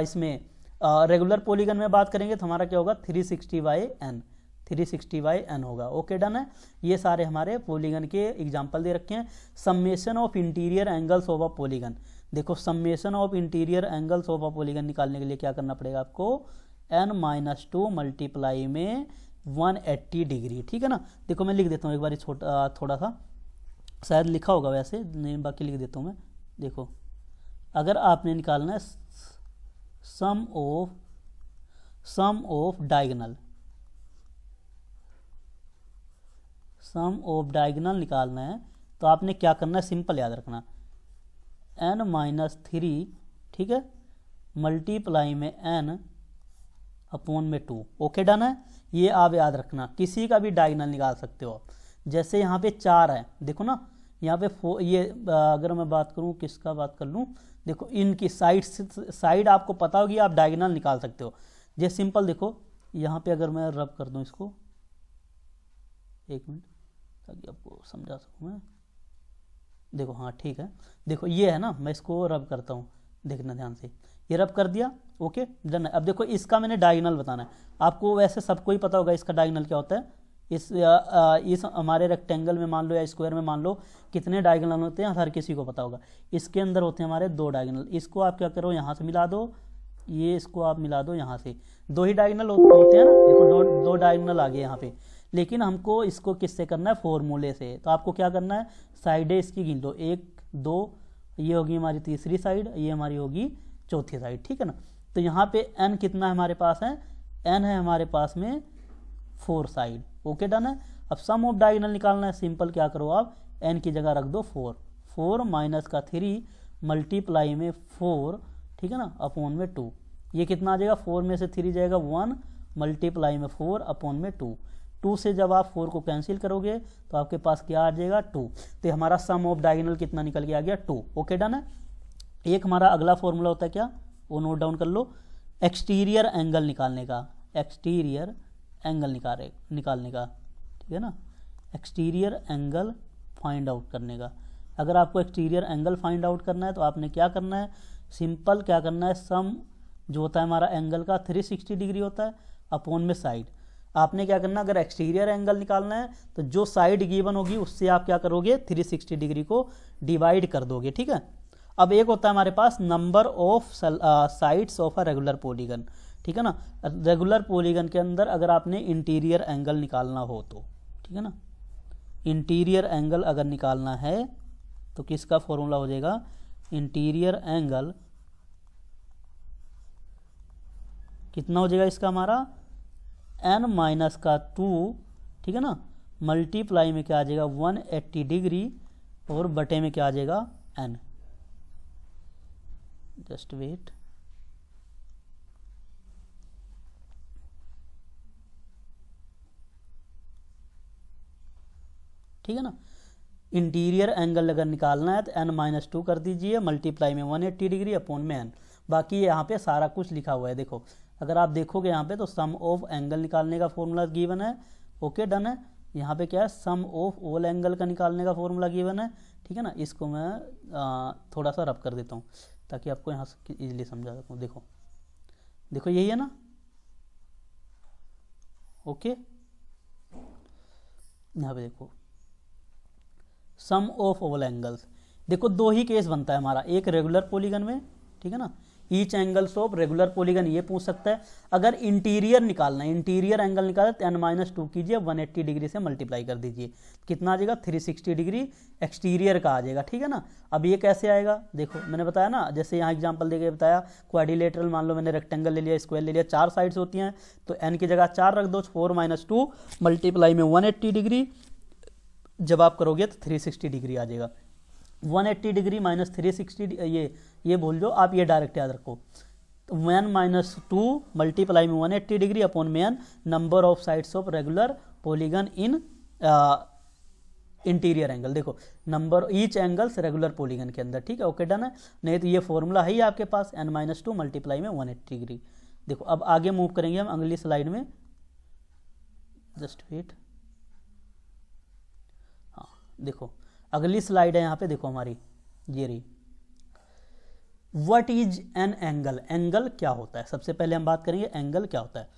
Speaker 1: इसमें रेगुलर पॉलीगन में बात करेंगे तो हमारा क्या होगा 360/n होगा। ओके डन है। ये सारे हमारे पॉलीगन के एग्जांपल दे रखे हैं। Summation of interior angles of a polygon, देखो summation of interior angles of a polygon निकालने के लिए क्या करना पड़ेगा आपको, n-2 मल्टीप्लाई में 180 डिग्री, ठीक है ना। देखो मैं लिख देता हूँ एक बार थोड़ा सा, शायद लिखा होगा वैसे नहीं, बाकी लिख देता हूँ मैं। देखो अगर आपने निकालना है सम ऑफ डायगोनल निकालना है तो आपने क्या करना है, सिंपल याद रखना, n-3, ठीक है, मल्टीप्लाई में n अपॉन में 2। ओके डन है। ये आप याद रखना, किसी का भी डायगोनल निकाल सकते हो। जैसे यहाँ पे 4 है, देखो ना यहाँ पे ये अगर मैं बात करूँ, किसका बात कर लूँ, देखो इनकी साइड आपको पता होगी, आप डायगोनल निकाल सकते हो। जैसे सिंपल देखो यहाँ पे अगर मैं रब कर दूं इसको, एक मिनट ताकि आपको समझा सकूं मैं। देखो हाँ ठीक है, देखो ये है ना, मैं इसको रब करता हूँ, देखना ध्यान से, ये रब कर दिया, ओके डन है। अब देखो इसका मैंने डायगोनल बताना है, आपको वैसे सबको ही पता होगा इसका डायगोनल क्या होता है। इस हमारे रेक्टेंगल में मान लो या स्क्वायर में मान लो कितने डायगोनल होते हैं, हर किसी को पता होगा। इसके अंदर होते हैं हमारे 2 डायगोनल, इसको आप क्या करो यहाँ से मिला दो, ये इसको आप मिला दो यहाँ से, 2 ही डायगोनल होते हैं ना, देखो 2 डायगोनल आ गए यहाँ पे। लेकिन हमको इसको किससे करना है, फॉर्मूले से। तो आपको क्या करना है, साइडें इसकी गिन लो, 1 2, ये होगी हमारी तीसरी साइड, ये हमारी होगी चौथी साइड, ठीक है ना। तो यहाँ पे n कितना है हमारे पास है, n है हमारे पास में 4 साइड, ओके डन है। अब सम ऑफ डायगोनल निकालना है, सिंपल क्या करो आप n की जगह रख दो 4, 4 माइनस का 3 मल्टीप्लाई में 4, ठीक है ना, अपॉन में 2। ये कितना आ जाएगा, 4 में से 3 जाएगा 1 मल्टीप्लाई में 4 अपॉन में 2। 2 से जब आप 4 को कैंसिल करोगे तो आपके पास क्या आ जाएगा 2। तो हमारा सम ऑफ डायगोनल कितना निकल के आ गया 2, ओके डन है। एक हमारा अगला फॉर्मूला होता है क्या, वो नोट डाउन कर लो, एक्सटीरियर एंगल निकालने का, एक्सटीरियर एंगल निकालने का, ठीक है ना, एक्सटीरियर एंगल फाइंड आउट करने का। अगर आपको एक्सटीरियर एंगल फाइंड आउट करना है तो आपने क्या करना है, सिंपल क्या करना है, सम जो होता है हमारा एंगल का 360 डिग्री होता है अपॉन में साइड। आपने क्या करना, अगर एक्सटीरियर एंगल निकालना है तो जो साइड गिवन होगी उससे आप क्या करोगे, 360 डिग्री को डिवाइड कर दोगे, ठीक है। अब एक होता है हमारे पास number of sides of a regular polygon, ठीक है ना। रेगुलर पॉलीगन के अंदर अगर आपने इंटीरियर एंगल निकालना हो तो, ठीक है ना, इंटीरियर एंगल अगर निकालना है तो किसका फॉर्मूला हो जाएगा, इंटीरियर एंगल कितना हो जाएगा इसका हमारा n माइनस का 2, ठीक है ना, मल्टीप्लाई में क्या आ जाएगा 180 डिग्री और बटे में क्या आ जाएगा n। जस्ट वेट, ठीक है ना। इंटीरियर एंगल अगर निकालना है तो n-2 कर दीजिए, मल्टीप्लाई में 180 डिग्री अपॉन में n। बाकी यहाँ पे सारा कुछ लिखा हुआ है, देखो अगर आप देखोगे यहाँ पे तो सम ऑफ एंगल निकालने का फॉर्मूला गिवन है, ओके डन है। यहाँ पे क्या है, सम ऑफ ऑल एंगल का निकालने का फॉर्मूला गिवन है, ठीक है ना। इसको मैं थोड़ा सा रब कर देता हूँ ताकि आपको यहाँ से इजीली समझा सकूँ। देखो देखो यही है ना, ओके। यहाँ पे देखो सम ऑफ ऑल एंगल्स, देखो 2 ही केस बनता है हमारा, एक रेगुलर पॉलीगन में, ठीक है ना, each angles of regular polygon ये पूछ सकता है। अगर इंटीरियर निकालना है, इंटीरियर एंगल निकालना है तो n-2 कीजिए, 180 डिग्री से मल्टीप्लाई कर दीजिए, कितना आ जाएगा 360 डिग्री एक्सटीरियर का आ जाएगा, ठीक है ना। अब ये कैसे आएगा, देखो मैंने बताया ना, जैसे यहाँ एग्जांपल देके बताया, क्वाड्रिलेटरल मान लो मैंने रेक्टेंगल ले लिया, स्क्वायर ले लिया, 4 साइड्स होती हैं तो n की जगह 4 रख दो, 4-2 मल्टीप्लाई में 180 डिग्री, जब आप करोगे तो 360 डिग्री आ जाएगा। 180 डिग्री माइनस 360, ये बोल दो आप, ये डायरेक्ट याद रखो। तो 1-2 मल्टीप्लाई में 180 डिग्री अपॉन में n, number of sides of regular polygon in interior angle, देखो number each angles regular polygon के अंदर, ठीक है, ओके डन है। नहीं तो ये फॉर्मूला है ही आपके पास, n-2 मल्टीप्लाई में 180 डिग्री। देखो अब आगे मूव करेंगे हम अगली स्लाइड में, जस्ट वेट, हाँ देखो अगली स्लाइड है यहाँ पे, देखो हमारी ये रही। What is an angle, angle क्या होता है, सबसे पहले हम बात करेंगे एंगल क्या होता है।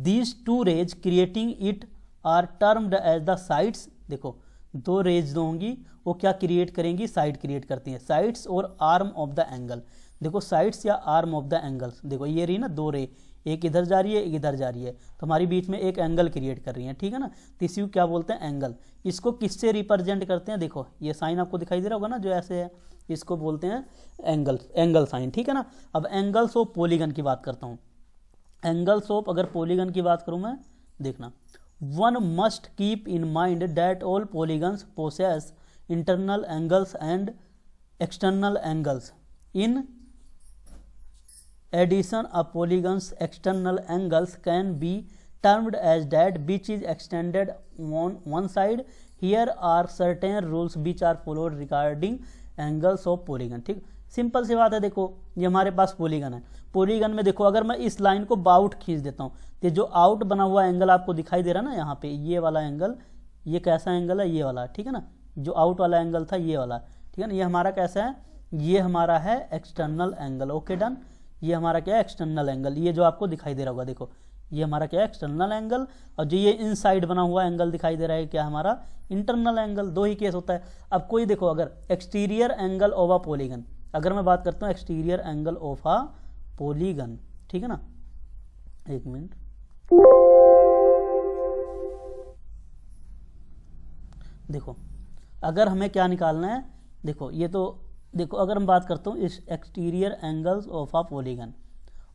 Speaker 1: These 2 rays creating it are termed as the sides, देखो 2 रेज होंगी वो क्या क्रिएट करेंगी, साइड क्रिएट करती हैं, साइड्स और आर्म ऑफ द एंगल। देखो साइड्स या आर्म ऑफ द एंगल्स, देखो ये रही ना 2 रे, एक इधर जा रही है एक इधर जा रही है, तो हमारी बीच में एक एंगल क्रिएट कर रही है, ठीक है ना। तो इसी को क्या बोलते हैं, एंगल। इसको किससे रिप्रेजेंट करते हैं, देखो ये साइन आपको दिखाई दे रहा होगा ना, जो ऐसे है, इसको बोलते हैं एंगल, एंगल साइन, ठीक है ना। अब एंगल्स ऑफ पॉलीगन की बात करता हूँ, एंगल्स ऑफ अगर पॉलीगन की बात करूँ मैं, देखना, one must keep in mind that all polygons possess internal angles and external angles. In addition of polygons external angles can be termed as that which is extended on one side. Here are certain rules which are followed regarding angles of polygon, ठीक। Simple सी बात है। देखो ये हमारे पास polygon है, polygon में देखो अगर मैं इस लाइन को बाउट खींच देता हूँ तो जो आउट बना हुआ एंगल आपको दिखाई दे रहा है ना यहाँ पे, ये वाला एंगल, ये कैसा एंगल है, ये वाला, ठीक है ना, जो आउट वाला एंगल था ये वाला, ठीक है ना, ये हमारा कैसा है, ये हमारा है एक्सटर्नल एंगल। ओके डन, ये हमारा क्या है, एक्सटर्नल एंगल, ये जो आपको दिखाई दे रहा होगा, देखो ये हमारा क्या है, एक्सटर्नल एंगल, और जो ये इनसाइड बना हुआ एंगल दिखाई दे रहा है क्या, हमारा इंटरनल एंगल। दो ही केस होता है। अब कोई देखो अगर exterior angle of a polygon, अगर मैं बात करता हूँ exterior angle of a polygon, ठीक है ना, एक मिनट, देखो अगर हमें क्या निकालना है, देखो ये तो देखो अगर हम बात करता हूँ इस exterior angles of a polygon,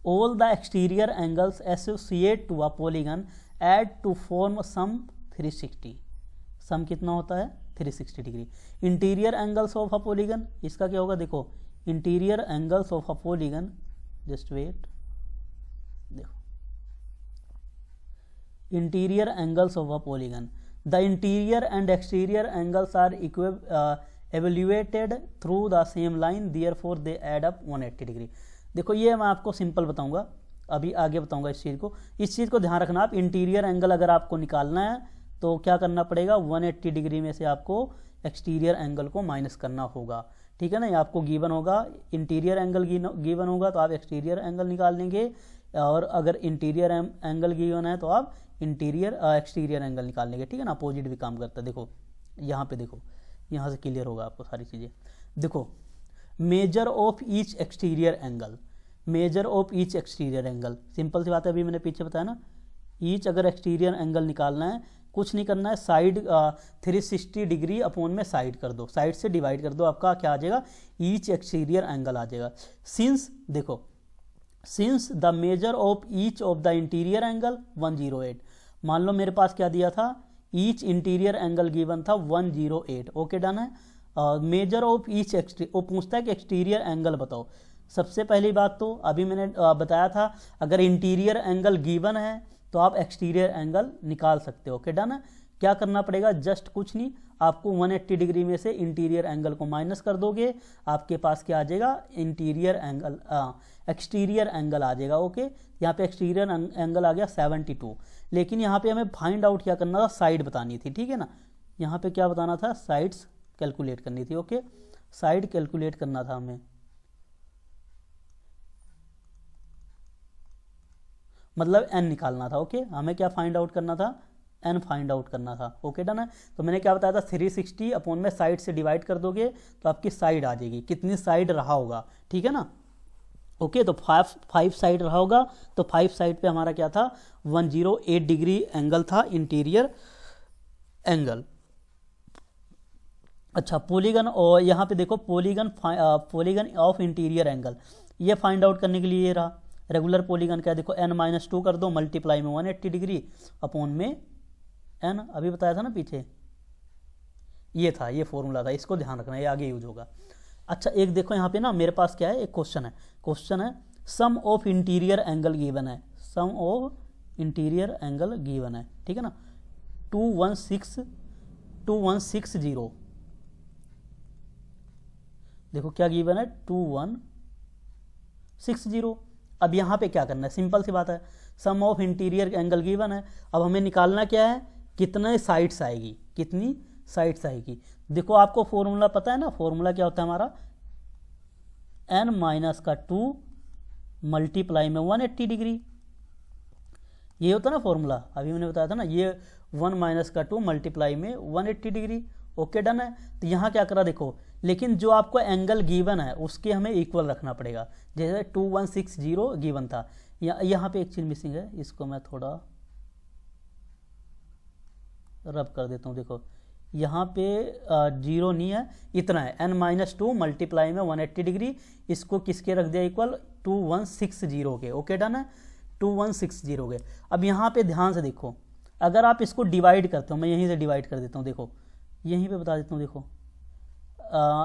Speaker 1: all the exterior angles associate to a polygon add to form sum 360, sum कितना होता है 360 degree. Interior angles of a polygon, इसका क्या होगा, देखो interior angles of a polygon, just wait, देखो interior angles of a polygon, the interior and exterior angles are evaluated through the same line, therefore they add up 180 degree. देखो ये मैं आपको simple बताऊंगा, अभी आगे बताऊंगा इस चीज़ को ध्यान रखना आप। इंटीरियर एंगल अगर आपको निकालना है तो क्या करना पड़ेगा, 180 डिग्री में से आपको एक्सटीरियर एंगल को माइनस करना होगा, ठीक है ना। ये आपको गिवन होगा, इंटीरियर एंगल गिवन होगा तो आप एक्सटीरियर एंगल निकाल लेंगे, और अगर इंटीरियर एंगल गिवन है तो आप एक्सटीरियर एंगल निकाल लेंगे, ठीक है ना। अपोजिट भी काम करता है। देखो यहाँ पे, देखो यहाँ से क्लियर होगा आपको सारी चीज़ें। देखो measure of each exterior angle, measure of each exterior angle, simple सी बात है, अभी मैंने पीछे बताया ना, ईच अगर एक्सटीरियर एंगल निकालना है कुछ नहीं करना है, साइड 360 डिग्री अपॉन में साइड कर दो, साइड से डिवाइड कर दो, आपका क्या आ जाएगा, ईच एक्सटीरियर एंगल आ जाएगा। सिंस देखो, since the major of each of the interior angle 108, मान लो मेरे पास क्या दिया था, ईच इंटीरियर एंगल गिवन था 108। ओके डन है। मेजर ऑफ ईच वो पूछता है कि एक्सटीरियर एंगल बताओ। सबसे पहली बात तो अभी मैंने बताया था, अगर इंटीरियर एंगल गिवन है तो आप एक्सटीरियर एंगल निकाल सकते हो। ओके डन है। क्या करना पड़ेगा, जस्ट कुछ नहीं, आपको 180 डिग्री में से इंटीरियर एंगल को माइनस कर दोगे, आपके पास क्या आ जाएगा, इंटीरियर एंगल एक्सटीरियर एंगल आ जाएगा। ओके, यहाँ पे एक्सटीरियर एंगल आ गया 72, लेकिन यहाँ पे हमें फाइंड आउट क्या करना था, साइड बतानी थी, ठीक है ना। यहाँ पे क्या बताना था, साइड्स कैलकुलेट करनी थी। ओके, साइड कैलकुलेट करना था हमें, मतलब एन निकालना था। ओके, हमें क्या फाइंड आउट करना था, एन फाइंड आउट करना था। ओके डन है। तो मैंने क्या बताया था, 360 अपॉन में साइड से डिवाइड कर दोगे तो आपकी साइड आ जाएगी, कितनी साइड रहा होगा, ठीक है ना। ओके, तो 5 साइड रहा होगा, तो 5 साइड पे हमारा क्या था, 108 डिग्री एंगल था इंटीरियर एंगल। अच्छा, पॉलीगन, और यहाँ पे देखो पॉलीगन ऑफ इंटीरियर एंगल, ये फाइंड आउट करने के लिए ये रहा रेगुलर पॉलीगन का। देखो n-2 कर दो, मल्टीप्लाई में 180 डिग्री अपॉन में n, अभी बताया था ना पीछे, ये था, ये फॉर्मूला था, इसको ध्यान रखना, ये आगे यूज होगा। अच्छा, एक देखो यहाँ पे ना मेरे पास क्या है, एक क्वेश्चन है सम ऑफ इंटीरियर एंगल गिवन है, सम ऑफ इंटीरियर एंगल गिवन है, ठीक है ना, 2160। देखो क्या गिवन है, 2160। अब यहाँ पे क्या करना है, सिंपल सी बात है, सम ऑफ इंटीरियर एंगल गिवन है। अब हमें निकालना क्या है, कितने साइड्स आएगी, कितनी साइड्स आएगी। देखो आपको फॉर्मूला पता है ना, फॉर्मूला क्या होता है हमारा, n-2 मल्टीप्लाई में 180 डिग्री, ये होता है ना फॉर्मूला, अभी मैंने बताया था ना, ये 1-2 मल्टीप्लाई में 180 डिग्री। ओके डन है। तो यहाँ क्या करा देखो, लेकिन जो आपको एंगल गिवन है उसके हमें इक्वल रखना पड़ेगा, जैसे 2160 गिवन था, यहाँ पे एक चीज मिसिंग है, इसको मैं थोड़ा रब कर देता हूँ। देखो यहाँ पे 0 नहीं है, इतना है, n-2 मल्टीप्लाई में 180 डिग्री, इसको किसके रख दिया इक्वल, 2160 के। ओके डन है, 2160 के। अब यहाँ पे ध्यान से देखो, अगर आप इसको डिवाइड करते हो, मैं यहीं से डिवाइड कर देता हूँ, देखो यहीं पे बता देता हूँ। देखो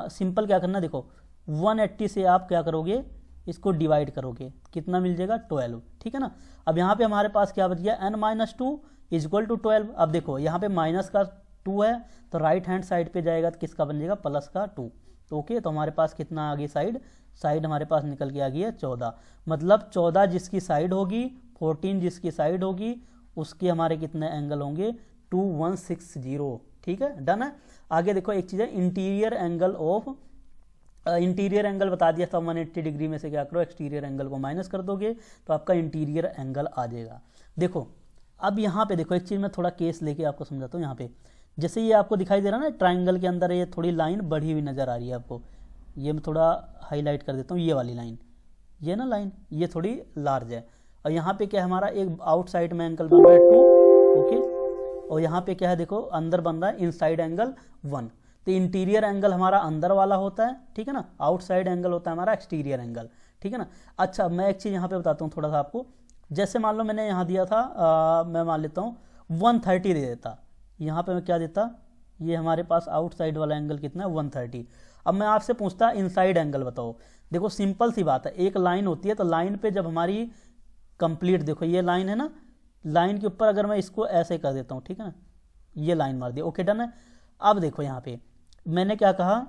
Speaker 1: सिंपल क्या करना, देखो 180 से आप क्या करोगे, इसको डिवाइड करोगे, कितना मिल जाएगा, 12, ठीक है ना। अब यहाँ पे हमारे पास क्या बच गया, n-2 इक्वल टू 12। अब देखो यहाँ पे माइनस का 2 है, तो राइट हैंड साइड पे जाएगा तो किसका बन जाएगा, प्लस का 2, तो ओके, तो हमारे पास कितना आ गई साइड हमारे पास निकल के आ गई है 14। मतलब 14 जिसकी साइड होगी, 14 जिसकी साइड होगी, उसके हमारे कितने एंगल होंगे 2160। ठीक है, डन है। आगे देखो एक चीज़ है interior angle of, interior angle बता दिया था 180 डिग्री में से क्या करो एक्सटीरियर एंगल को माइनस कर दोगे तो आपका इंटीरियर एंगल आ जाएगा। देखो अब यहाँ पे देखो एक चीज़ मैं थोड़ा केस लेके आपको समझाता हूँ। यहाँ पे जैसे ये आपको दिखाई दे रहा है ना ट्राइंगल के अंदर ये थोड़ी लाइन बढ़ी हुई नजर आ रही है आपको, ये मैं थोड़ा हाईलाइट कर देता हूँ, ये वाली लाइन, ये ना लाइन ये थोड़ी लार्ज है, और यहाँ पे क्या है हमारा एक आउटसाइड में एंगल बन रहा है 2, ओके, और यहाँ पे क्या है देखो अंदर बन रहा है इनसाइड एंगल 1। तो इंटीरियर एंगल हमारा अंदर वाला होता है, ठीक है ना, आउटसाइड एंगल होता है हमारा एक्सटीरियर एंगल, ठीक है ना। अच्छा मैं एक चीज़ यहाँ पे बताता हूँ थोड़ा सा आपको, जैसे मान लो मैंने यहाँ दिया था मैं मान लेता हूँ 130 दे देता, यहाँ पे मैं क्या देता, ये हमारे पास आउटसाइड वाला एंगल कितना है 130। अब मैं आपसे पूछता इनसाइड एंगल बताओ, देखो सिंपल सी बात है, एक लाइन होती है तो लाइन पे जब हमारी कंप्लीट, देखो ये लाइन है ना, लाइन के ऊपर अगर मैं इसको ऐसे कर देता हूँ, ठीक है ना, ये लाइन मार दी, ओके डन है। अब देखो यहाँ पे मैंने क्या कहा,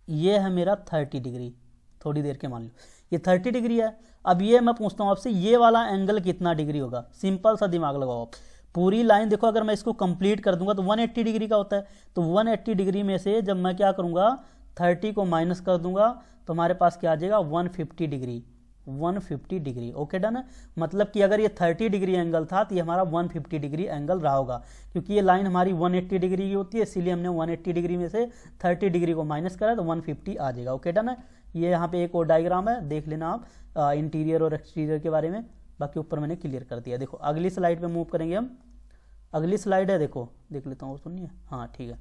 Speaker 1: ये है मेरा 30 डिग्री, थोड़ी देर के मान लो ये 30 डिग्री है। अब ये मैं पूछता हूँ आपसे ये वाला एंगल कितना डिग्री होगा, सिंपल सा दिमाग लगाओ आप, पूरी लाइन देखो अगर मैं इसको कंप्लीट कर दूंगा तो 180 डिग्री का होता है, तो 180 डिग्री में से जब मैं क्या करूंगा 30 को माइनस कर दूंगा तो हमारे पास क्या आ जाएगा 150 डिग्री, 150 डिग्री, ओके डन है। मतलब कि अगर ये 30 डिग्री एंगल था तो ये हमारा 150 डिग्री एंगल रहा होगा, क्योंकि ये लाइन हमारी 180 डिग्री की होती है, इसीलिए हमने 180 डिग्री में से 30 डिग्री को माइनस करा तो 150 आ जाएगा, ओके डन है। ये यहाँ पे एक और डायग्राम है, देख लेना आप इंटीरियर और एक्सटीरियर के बारे में, बाकी ऊपर मैंने क्लियर कर दिया। देखो अगली स्लाइड पे मूव करेंगे हम, अगली स्लाइड है, देखो देख लेता हूँ, सुनिए, हाँ ठीक है,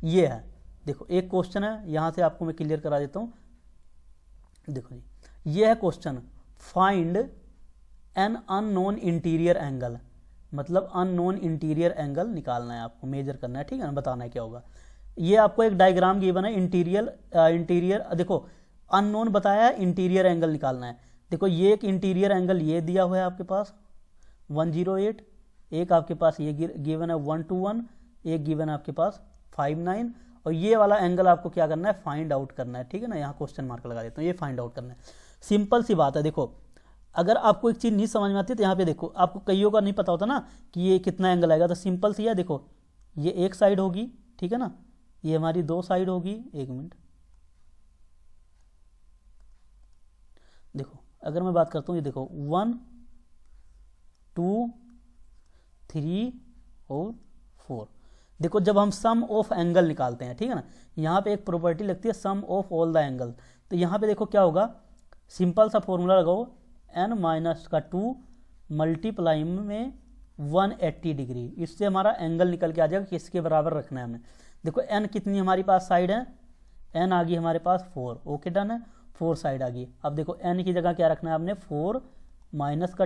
Speaker 1: ये है, देखो एक क्वेश्चन है, यहाँ से आपको मैं क्लियर करा देता हूँ। देखो जी ये है question, find an unknown interior angle, मतलब अननोन इंटीरियर एंगल निकालना है आपको, मेजर करना है, ठीक है ना, बताना है क्या होगा। ये आपको एक डायग्राम गिवन है इंटीरियर देखो अननोन बताया है, इंटीरियर एंगल निकालना है। देखो ये एक इंटीरियर एंगल ये दिया हुआ है आपके पास 108, एक आपके पास ये गिवन है 121, एक गिवन है आपके पास 59, और ये वाला एंगल आपको क्या करना है फाइंड आउट करना है, ठीक है ना। यहाँ क्वेश्चन मार्क लगा देता हूँ, ये फाइंड आउट करना है, सिंपल सी बात है। देखो अगर आपको एक चीज़ नहीं समझ में आती है तो यहाँ पे देखो, आपको कईयों का नहीं पता होता ना कि ये कितना एंगल आएगा, तो सिंपल सी है, देखो ये एक साइड होगी, ठीक है ना, ये हमारी दो साइड होगी, एक मिनट, देखो अगर मैं बात करता हूँ ये देखो 1 2 3 और 4, देखो जब हम सम ऑफ एंगल निकालते हैं, ठीक है ना, यहाँ पे एक प्रॉपर्टी लगती है सम ऑफ ऑल द एंगल, तो यहाँ पे देखो क्या होगा, सिंपल सा फॉर्मूला लगाओ n-2 मल्टीप्लाई में 180 डिग्री, इससे हमारा एंगल निकल के आ जाएगा, किसके बराबर रखना है हमें। देखो n कितनी हमारी पास साइड है, n आ गई हमारे पास 4, ओके डन है, 4 साइड आ गई। अब देखो n की जगह क्या रखना है आपने 4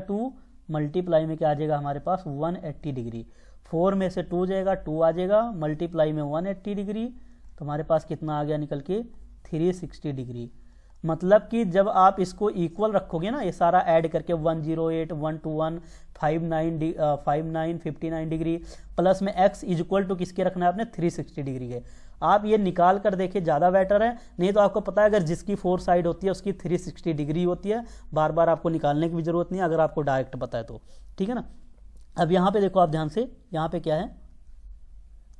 Speaker 1: - 2 मल्टीप्लाई में क्या आ जाएगा हमारे पास 180 डिग्री, 4 में से 2 जाएगा 2 आ जाएगा, मल्टीप्लाई में 180 डिग्री, तो हमारे पास कितना आ गया निकल के 360 डिग्री। मतलब कि जब आप इसको इक्वल रखोगे ना, ये सारा ऐड करके 108 121 59 59 डिग्री प्लस में x इज इक्वल टू किसके रखना है आपने 360 डिग्री के, आप ये निकाल कर देखिए ज़्यादा बेटर है। नहीं तो आपको पता है अगर जिसकी 4 साइड होती है उसकी 360 डिग्री होती है, बार बार आपको निकालने की भी जरूरत नहीं है अगर आपको डायरेक्ट पता है तो, ठीक है ना। अब यहाँ पे देखो आप ध्यान से, यहाँ पे क्या है,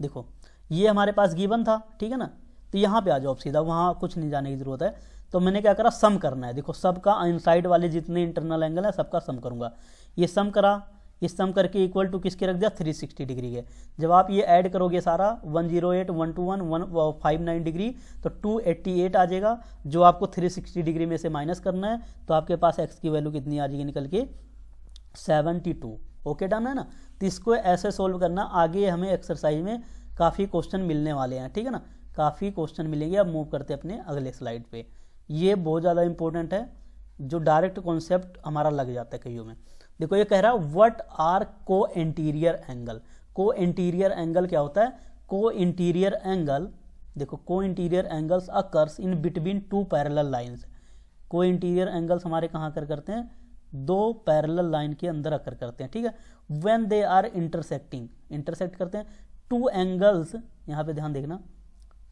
Speaker 1: देखो ये हमारे पास गिवन था, ठीक है ना, तो यहाँ पे आ जाओ सीधा, वहाँ कुछ नहीं जाने की जरूरत है। तो मैंने क्या करा सम करना है, देखो सबका इनसाइड वाले जितने इंटरनल एंगल है सबका सम करूंगा, ये सम करा, इस सम करके इक्वल टू किसके रख दिया 360 डिग्री के। जब आप ये ऐड करोगे सारा 108 121 159 डिग्री तो 288 आ जाएगा, जो आपको 360 डिग्री में से माइनस करना है, तो आपके पास x की वैल्यू कितनी आ जाएगी निकल के 72, ओके डन है ना। तो इसको ऐसे सोल्व करना, आगे हमें एक्सरसाइज में काफ़ी क्वेश्चन मिलने वाले हैं, ठीक है ना, काफ़ी क्वेश्चन मिलेंगे। अब मूव करते हैं अपने अगले स्लाइड पे, ये बहुत ज़्यादा इंपॉर्टेंट है, जो डायरेक्ट कॉन्सेप्ट हमारा लग जाता है कईयों में। देखो ये कह रहा है व्हाट आर को इंटीरियर एंगल, को इंटीरियर एंगल क्या होता है, को इंटीरियर एंगल, देखो को interior angles occurs in between 2 parallel lines, को इंटीरियर एंगल्स हमारे कहाँ कर करते हैं, 2 पैरेलल लाइन के अंदर अकर करते हैं, ठीक है। When they are intersecting, intersect करते हैं 2 एंगल्स, यहाँ पे ध्यान देखना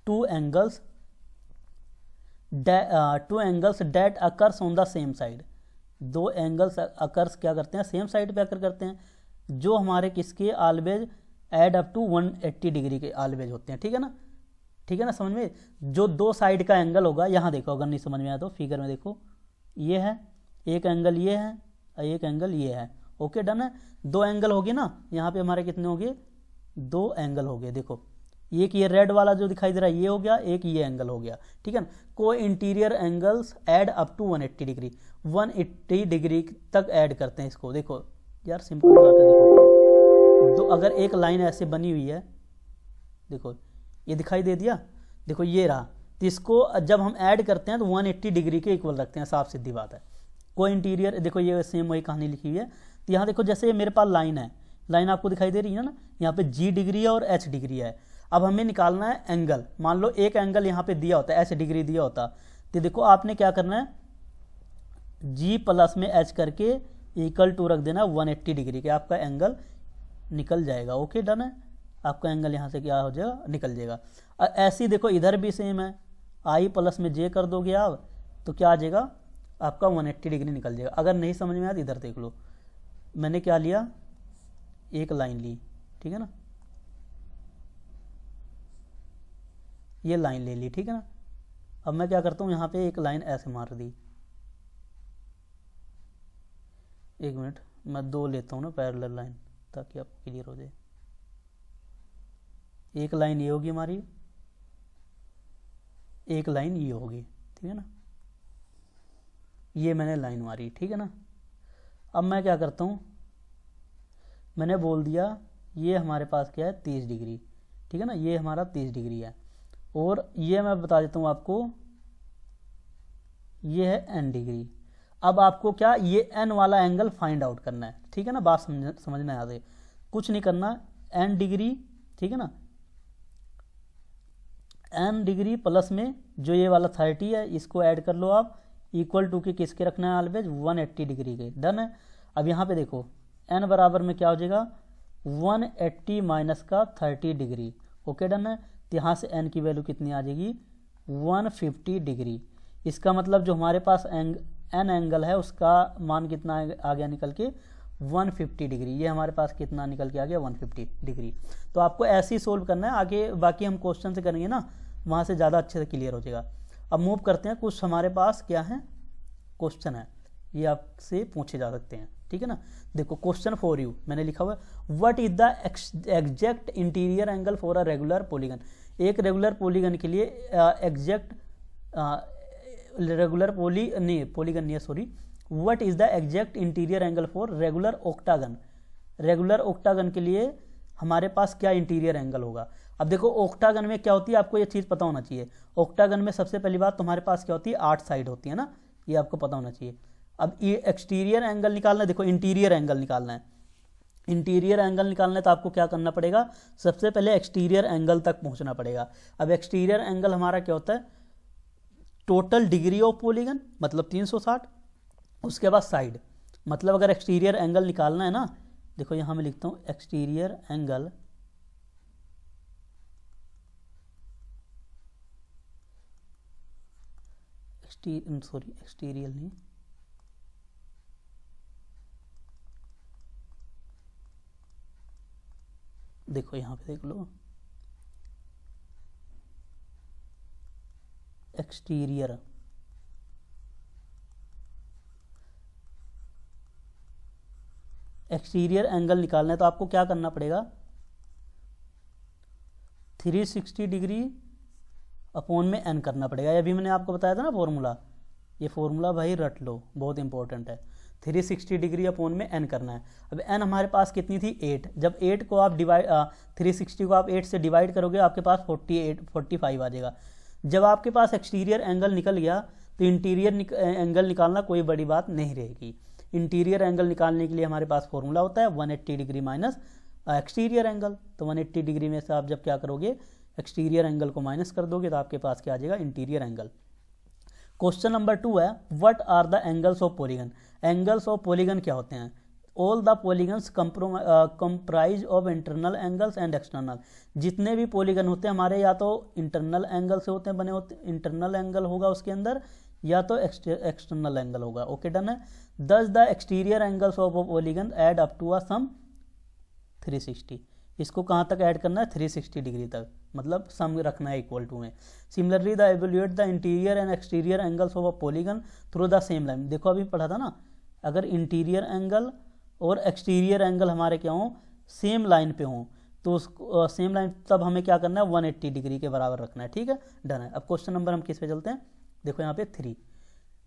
Speaker 1: 2 angles two angles that occurs on the same side, दो एंगल्स अकर्स क्या करते हैं, सेम साइड पे अकर करते हैं, जो हमारे किसके always add up to 180 degree के ऑलवेज होते हैं। ठीक है ना, ठीक है ना, समझ में। जो दो साइड का एंगल होगा, यहाँ देखो अगर नहीं समझ में आया तो फिगर में देखो, ये है एक एंगल, ये है और एक एंगल ये है। ओके डन है, दो एंगल हो गए ना, यहाँ पे हमारे कितने हो गए, दो एंगल हो गए। देखो एक ये रेड वाला जो दिखाई दे रहा है ये हो गया, एक ये एंगल हो गया। ठीक है ना, को interior angles add up to 180 degree, 180 degree तक ऐड करते हैं इसको। देखो यार सिंपल बात है, देखो तो अगर एक लाइन ऐसे बनी हुई है, देखो ये दिखाई दे दिया, देखो ये रहा, तो इसको जब हम ऐड करते हैं तो 180 डिग्री के इक्वल रखते हैं, साफ सीधी बात है। कोई इंटीरियर, देखो ये सेम वही कहानी लिखी हुई है। तो यहाँ देखो जैसे मेरे पास लाइन है, लाइन आपको दिखाई दे रही है ना, यहाँ पे G डिग्री है और H डिग्री है। अब हमें निकालना है एंगल, मान लो एक एंगल यहाँ पे दिया होता है, H डिग्री दिया होता, तो देखो आपने क्या करना है, G प्लस में H करके इक्वल टू रख देना 180 डिग्री के, आपका एंगल निकल जाएगा। ओके डन है, आपका एंगल यहाँ से क्या हो जाएगा, निकल जाएगा। ऐसी देखो इधर भी सेम है, I प्लस में J कर दोगे आप तो क्या आ जाएगा, आपका 180 डिग्री निकल जाएगा। अगर नहीं समझ में आया तो इधर देख लो, मैंने क्या लिया, एक लाइन ली, ठीक है ना, ये लाइन ले ली, ठीक है ना। अब मैं क्या करता हूँ, यहाँ पे एक लाइन ऐसे मार दी, एक मिनट मैं दो लेता हूँ ना पैरेलल लाइन, ताकि आपको क्लियर हो जाए। एक लाइन ये होगी हमारी, एक लाइन ये होगी, ठीक है ना, ये मैंने लाइन मारी, ठीक है ना। अब मैं क्या करता हूँ, मैंने बोल दिया ये हमारे पास क्या है 30 डिग्री, ठीक है ना, ये हमारा 30 डिग्री है, और ये मैं बता देता हूँ आपको, ये है n डिग्री। अब आपको क्या ये n वाला एंगल फाइंड आउट करना है, ठीक है ना, बात समझना याद है, कुछ नहीं करना, n डिग्री, ठीक है ना, n डिग्री प्लस में जो ये वाला 30 है इसको ऐड कर लो आप, इक्वल टू के किसके रखना है ऑलवेज 180 डिग्री के। डन है। अब यहाँ पे देखो n बराबर में क्या हो जाएगा 180 माइनस का 30 डिग्री। ओके डन है। तो यहाँ से n की वैल्यू कितनी आ जाएगी 150 डिग्री। इसका मतलब जो हमारे पास n एंगल है उसका मान कितना आ गया निकल के 150 डिग्री। ये हमारे पास कितना निकल के आ गया 150 डिग्री। तो आपको ऐसे ही सोल्व करना है, आगे बाकी हम क्वेश्चन से करेंगे ना, वहाँ से ज़्यादा अच्छे से क्लियर हो जाएगा। अब मूव करते हैं, कुछ हमारे पास क्या है क्वेश्चन है, ये आपसे पूछे जा सकते हैं, ठीक है ना। देखो क्वेश्चन फॉर यू मैंने लिखा हुआ है, what is the exact interior angle for a regular polygon. एक रेगुलर पॉलीगन के लिए एग्जैक्ट रेगुलर पॉलीगन नहीं है sorry, what is the exact interior angle for regular octagon. Regular octagon के लिए हमारे पास क्या इंटीरियर एंगल होगा। अब देखो ऑक्टागन में क्या होती है, आपको ये चीज़ पता होना चाहिए। ऑक्टागन में सबसे पहली बात तुम्हारे पास क्या होती है 8 साइड होती है ना, ये आपको पता होना चाहिए। अब ये एक्सटीरियर एंगल निकालना है, देखो इंटीरियर एंगल निकालना है। इंटीरियर एंगल निकालना है तो आपको क्या करना पड़ेगा, सबसे पहले एक्सटीरियर एंगल तक पहुंचना पड़ेगा। अब एक्सटीरियर एंगल हमारा क्या होता है, टोटल डिग्री ऑफ पॉलीगन मतलब 360, उसके बाद साइड मतलब अगर एक्सटीरियर एंगल निकालना है ना, देखो यहां मैं लिखता हूं एक्सटीरियर एंगल एक्सटीरियर नहीं, देखो यहां पे देख लो एक्सटीरियर एंगल निकालना है तो आपको क्या करना पड़ेगा 360 डिग्री अपॉन में n करना पड़ेगा। ये अभी मैंने आपको बताया था ना फॉर्मूला, ये फॉर्मूला भाई रट लो, बहुत इंपॉर्टेंट है। 360 डिग्री अपॉन में n करना है। अब n हमारे पास कितनी थी 8, जब 8 को आप डिवाइड 360 को आप 8 से डिवाइड करोगे आपके पास 45 आ जाएगा। जब आपके पास एक्सटीरियर एंगल निकल गया तो इंटीरियर एंगल निकालना कोई बड़ी बात नहीं रहेगी। इंटीरियर एंगल निकालने के लिए हमारे पास फॉर्मूला होता है 180 डिग्री माइनस एक्सटीरियर एंगल। तो 180 डिग्री में से आप जब क्या करोगे एक्सटीरियर एंगल को माइनस कर दोगे तो आपके पास क्या आ जाएगा इंटीरियर एंगल। क्वेश्चन नंबर 2 है, what are the angles of polygon. Angles of polygon क्या होते हैं, all the polygons comprise of internal angles and external. जितने भी पॉलीगन होते हैं हमारे, या तो इंटरनल एंगल से होते हैं बने होते, इंटरनल एंगल होगा उसके अंदर, या तो एक्सटर्नल एंगल होगा। ओके, डन है। Thus the exterior angles of a polygon add up to a sum 360। इसको कहाँ तक ऐड करना है? 360 डिग्री तक, मतलब सम रखना है इक्वल टू में। Similarly the evaluate the interior and exterior angles of a polygon through the same line. देखो अभी पढ़ा था ना, अगर इंटीरियर एंगल और एक्सटीरियर एंगल हमारे क्या हों, सेम लाइन पे हों, तो उसको सेम लाइन, तब हमें क्या करना है? 180 डिग्री के बराबर रखना है। ठीक है, डन है। अब क्वेश्चन नंबर हम किस पे चलते हैं? देखो यहाँ पे 3,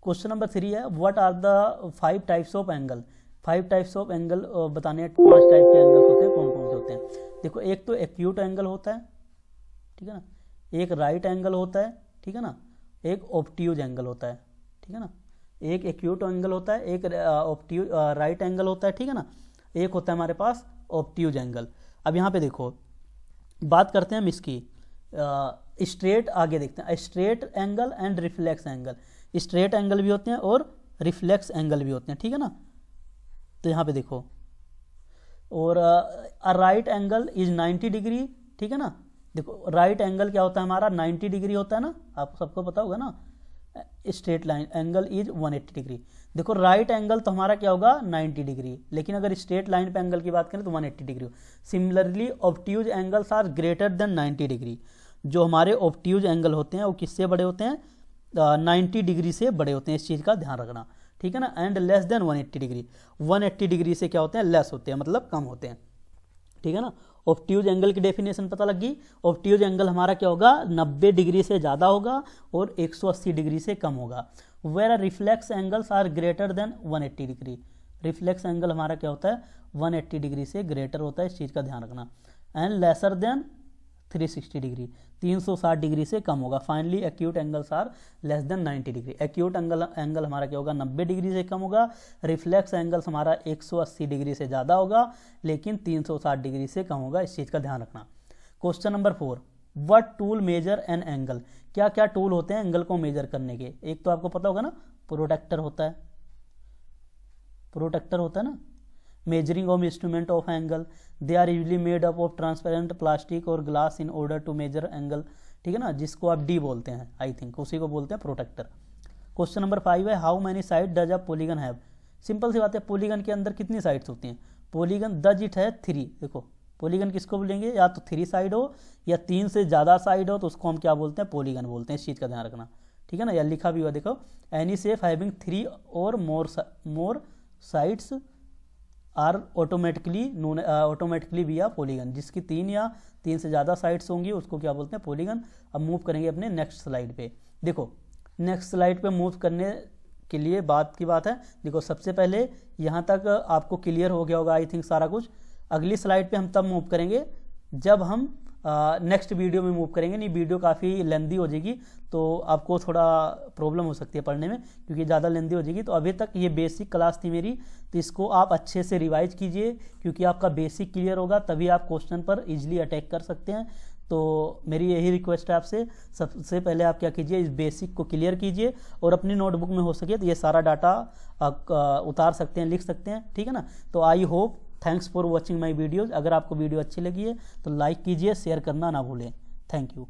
Speaker 1: क्वेश्चन नंबर 3 है, what are the 5 types of angle. 5 types of angle बताने हैं, 5 टाइप के एंगल होते हैं, कौन कौन से होते हैं। देखो, एक तो एक्यूट एंगल होता है, ठीक है ना, एक राइट एंगल होता है, ठीक है ना, एक ऑब्ट्यूज एंगल होता है, ठीक है ना, एक एक्यूट एंगल होता है, एक ऑब्ट्यूज राइट एंगल होता है, ठीक है ना, एक होता है हमारे पास ऑब्ट्यूज एंगल। अब यहाँ पे देखो, बात करते हैं हम इसकी स्ट्रेट, आगे देखते हैं straight angle and reflex angle. Straight angle भी होते हैं और रिफ्लेक्स एंगल भी होते हैं, ठीक है ना। तो यहाँ पे देखो, और राइट एंगल इज 90 डिग्री, ठीक है ना। देखो राइट एंगल क्या होता है हमारा? 90 डिग्री होता है ना, आप सबको पता होगा ना। Straight line angle is 180 degree. देखो राइट एंगल तो हमारा क्या होगा? 90 डिग्री, लेकिन अगर स्ट्रेट लाइन पे एंगल की बात करें तो 180 degree. Similarly obtuse angles are greater than 90 degree. जो हमारे ऑब्ट्यूज एंगल होते हैं वो किससे बड़े होते हैं? 90 डिग्री से बड़े होते हैं, इस चीज़ का ध्यान रखना, ठीक है ना। And less than 180 degree, 180 degree से क्या होते हैं? लेस होते हैं, मतलब कम होते हैं, ठीक है ना। ऑब्ट्यूज एंगल की डेफिनेशन पता लगी। ऑब्ट्यूज एंगल हमारा क्या होगा? 90 डिग्री से ज़्यादा होगा और 180 डिग्री से कम होगा। Where reflex angles are greater than 180 degree. Reflex angle हमारा क्या होता है? 180 डिग्री से ग्रेटर होता है, इस चीज़ का ध्यान रखना। And lesser than 360 degree, 360 degree से कम होगा। Finally acute angles are less than 90 degree. Acute angle हमारा क्या होगा? 90 डिग्री से कम होगा। रिफ्लेक्स एंगल्स हमारा 180 डिग्री से ज़्यादा होगा, लेकिन 360 डिग्री से कम होगा, इस चीज़ का ध्यान रखना। Question number 4, what tool measure an angle. क्या क्या टूल होते हैं एंगल को मेजर करने के? एक तो आपको पता होगा ना, प्रोटेक्टर होता है, प्रोटेक्टर होता है ना। Measuring of instrument of angle, they are usually made up of transparent plastic or glass in order to measure angle, ठीक है ना, जिसको आप डी बोलते हैं, आई थिंक उसी को बोलते हैं प्रोटेक्टर। क्वेश्चन नंबर 5 है, how many side does a polygon have. Simple सी बात है, पॉलीगन के अंदर कितनी साइड्स होती हैं? पॉलीगन डज इट है 3। देखो पॉलीगन किसको बोलेंगे? या तो 3 साइड हो या 3 से ज़्यादा साइड हो, तो उसको हम क्या बोलते हैं? पॉलीगन बोलते हैं, इस चीज़ का ध्यान रखना, ठीक है ना। या लिखा भी हुआ देखो, any shape having 3 or more sides are automatically we are polygon. जिसकी 3 या 3 से ज़्यादा साइड्स होंगी उसको क्या बोलते हैं? पॉलीगन। अब मूव करेंगे अपने नेक्स्ट स्लाइड पे। देखो नेक्स्ट स्लाइड पे मूव करने के लिए बात की बात है, देखो सबसे पहले यहाँ तक आपको क्लियर हो गया होगा आई थिंक सारा कुछ। अगली स्लाइड पे हम तब मूव करेंगे जब हम नेक्स्ट वीडियो में मूव करेंगे। नहीं, वीडियो काफ़ी लेंदी हो जाएगी तो आपको थोड़ा प्रॉब्लम हो सकती है पढ़ने में, क्योंकि ज़्यादा लेंदी हो जाएगी। तो अभी तक ये बेसिक क्लास थी मेरी, तो इसको आप अच्छे से रिवाइज कीजिए, क्योंकि आपका बेसिक क्लियर होगा तभी आप क्वेश्चन पर इजीली अटैक कर सकते हैं। तो मेरी यही रिक्वेस्ट है आपसे, सबसे पहले आप क्या कीजिए, इस बेसिक को क्लियर कीजिए और अपनी नोटबुक में हो सके तो ये सारा डाटा उतार सकते हैं, लिख सकते हैं, ठीक है ना। तो I hope, thanks for watching my videos. अगर आपको वीडियो अच्छी लगी है तो लाइक कीजिए, शेयर करना ना भूलें। Thank you.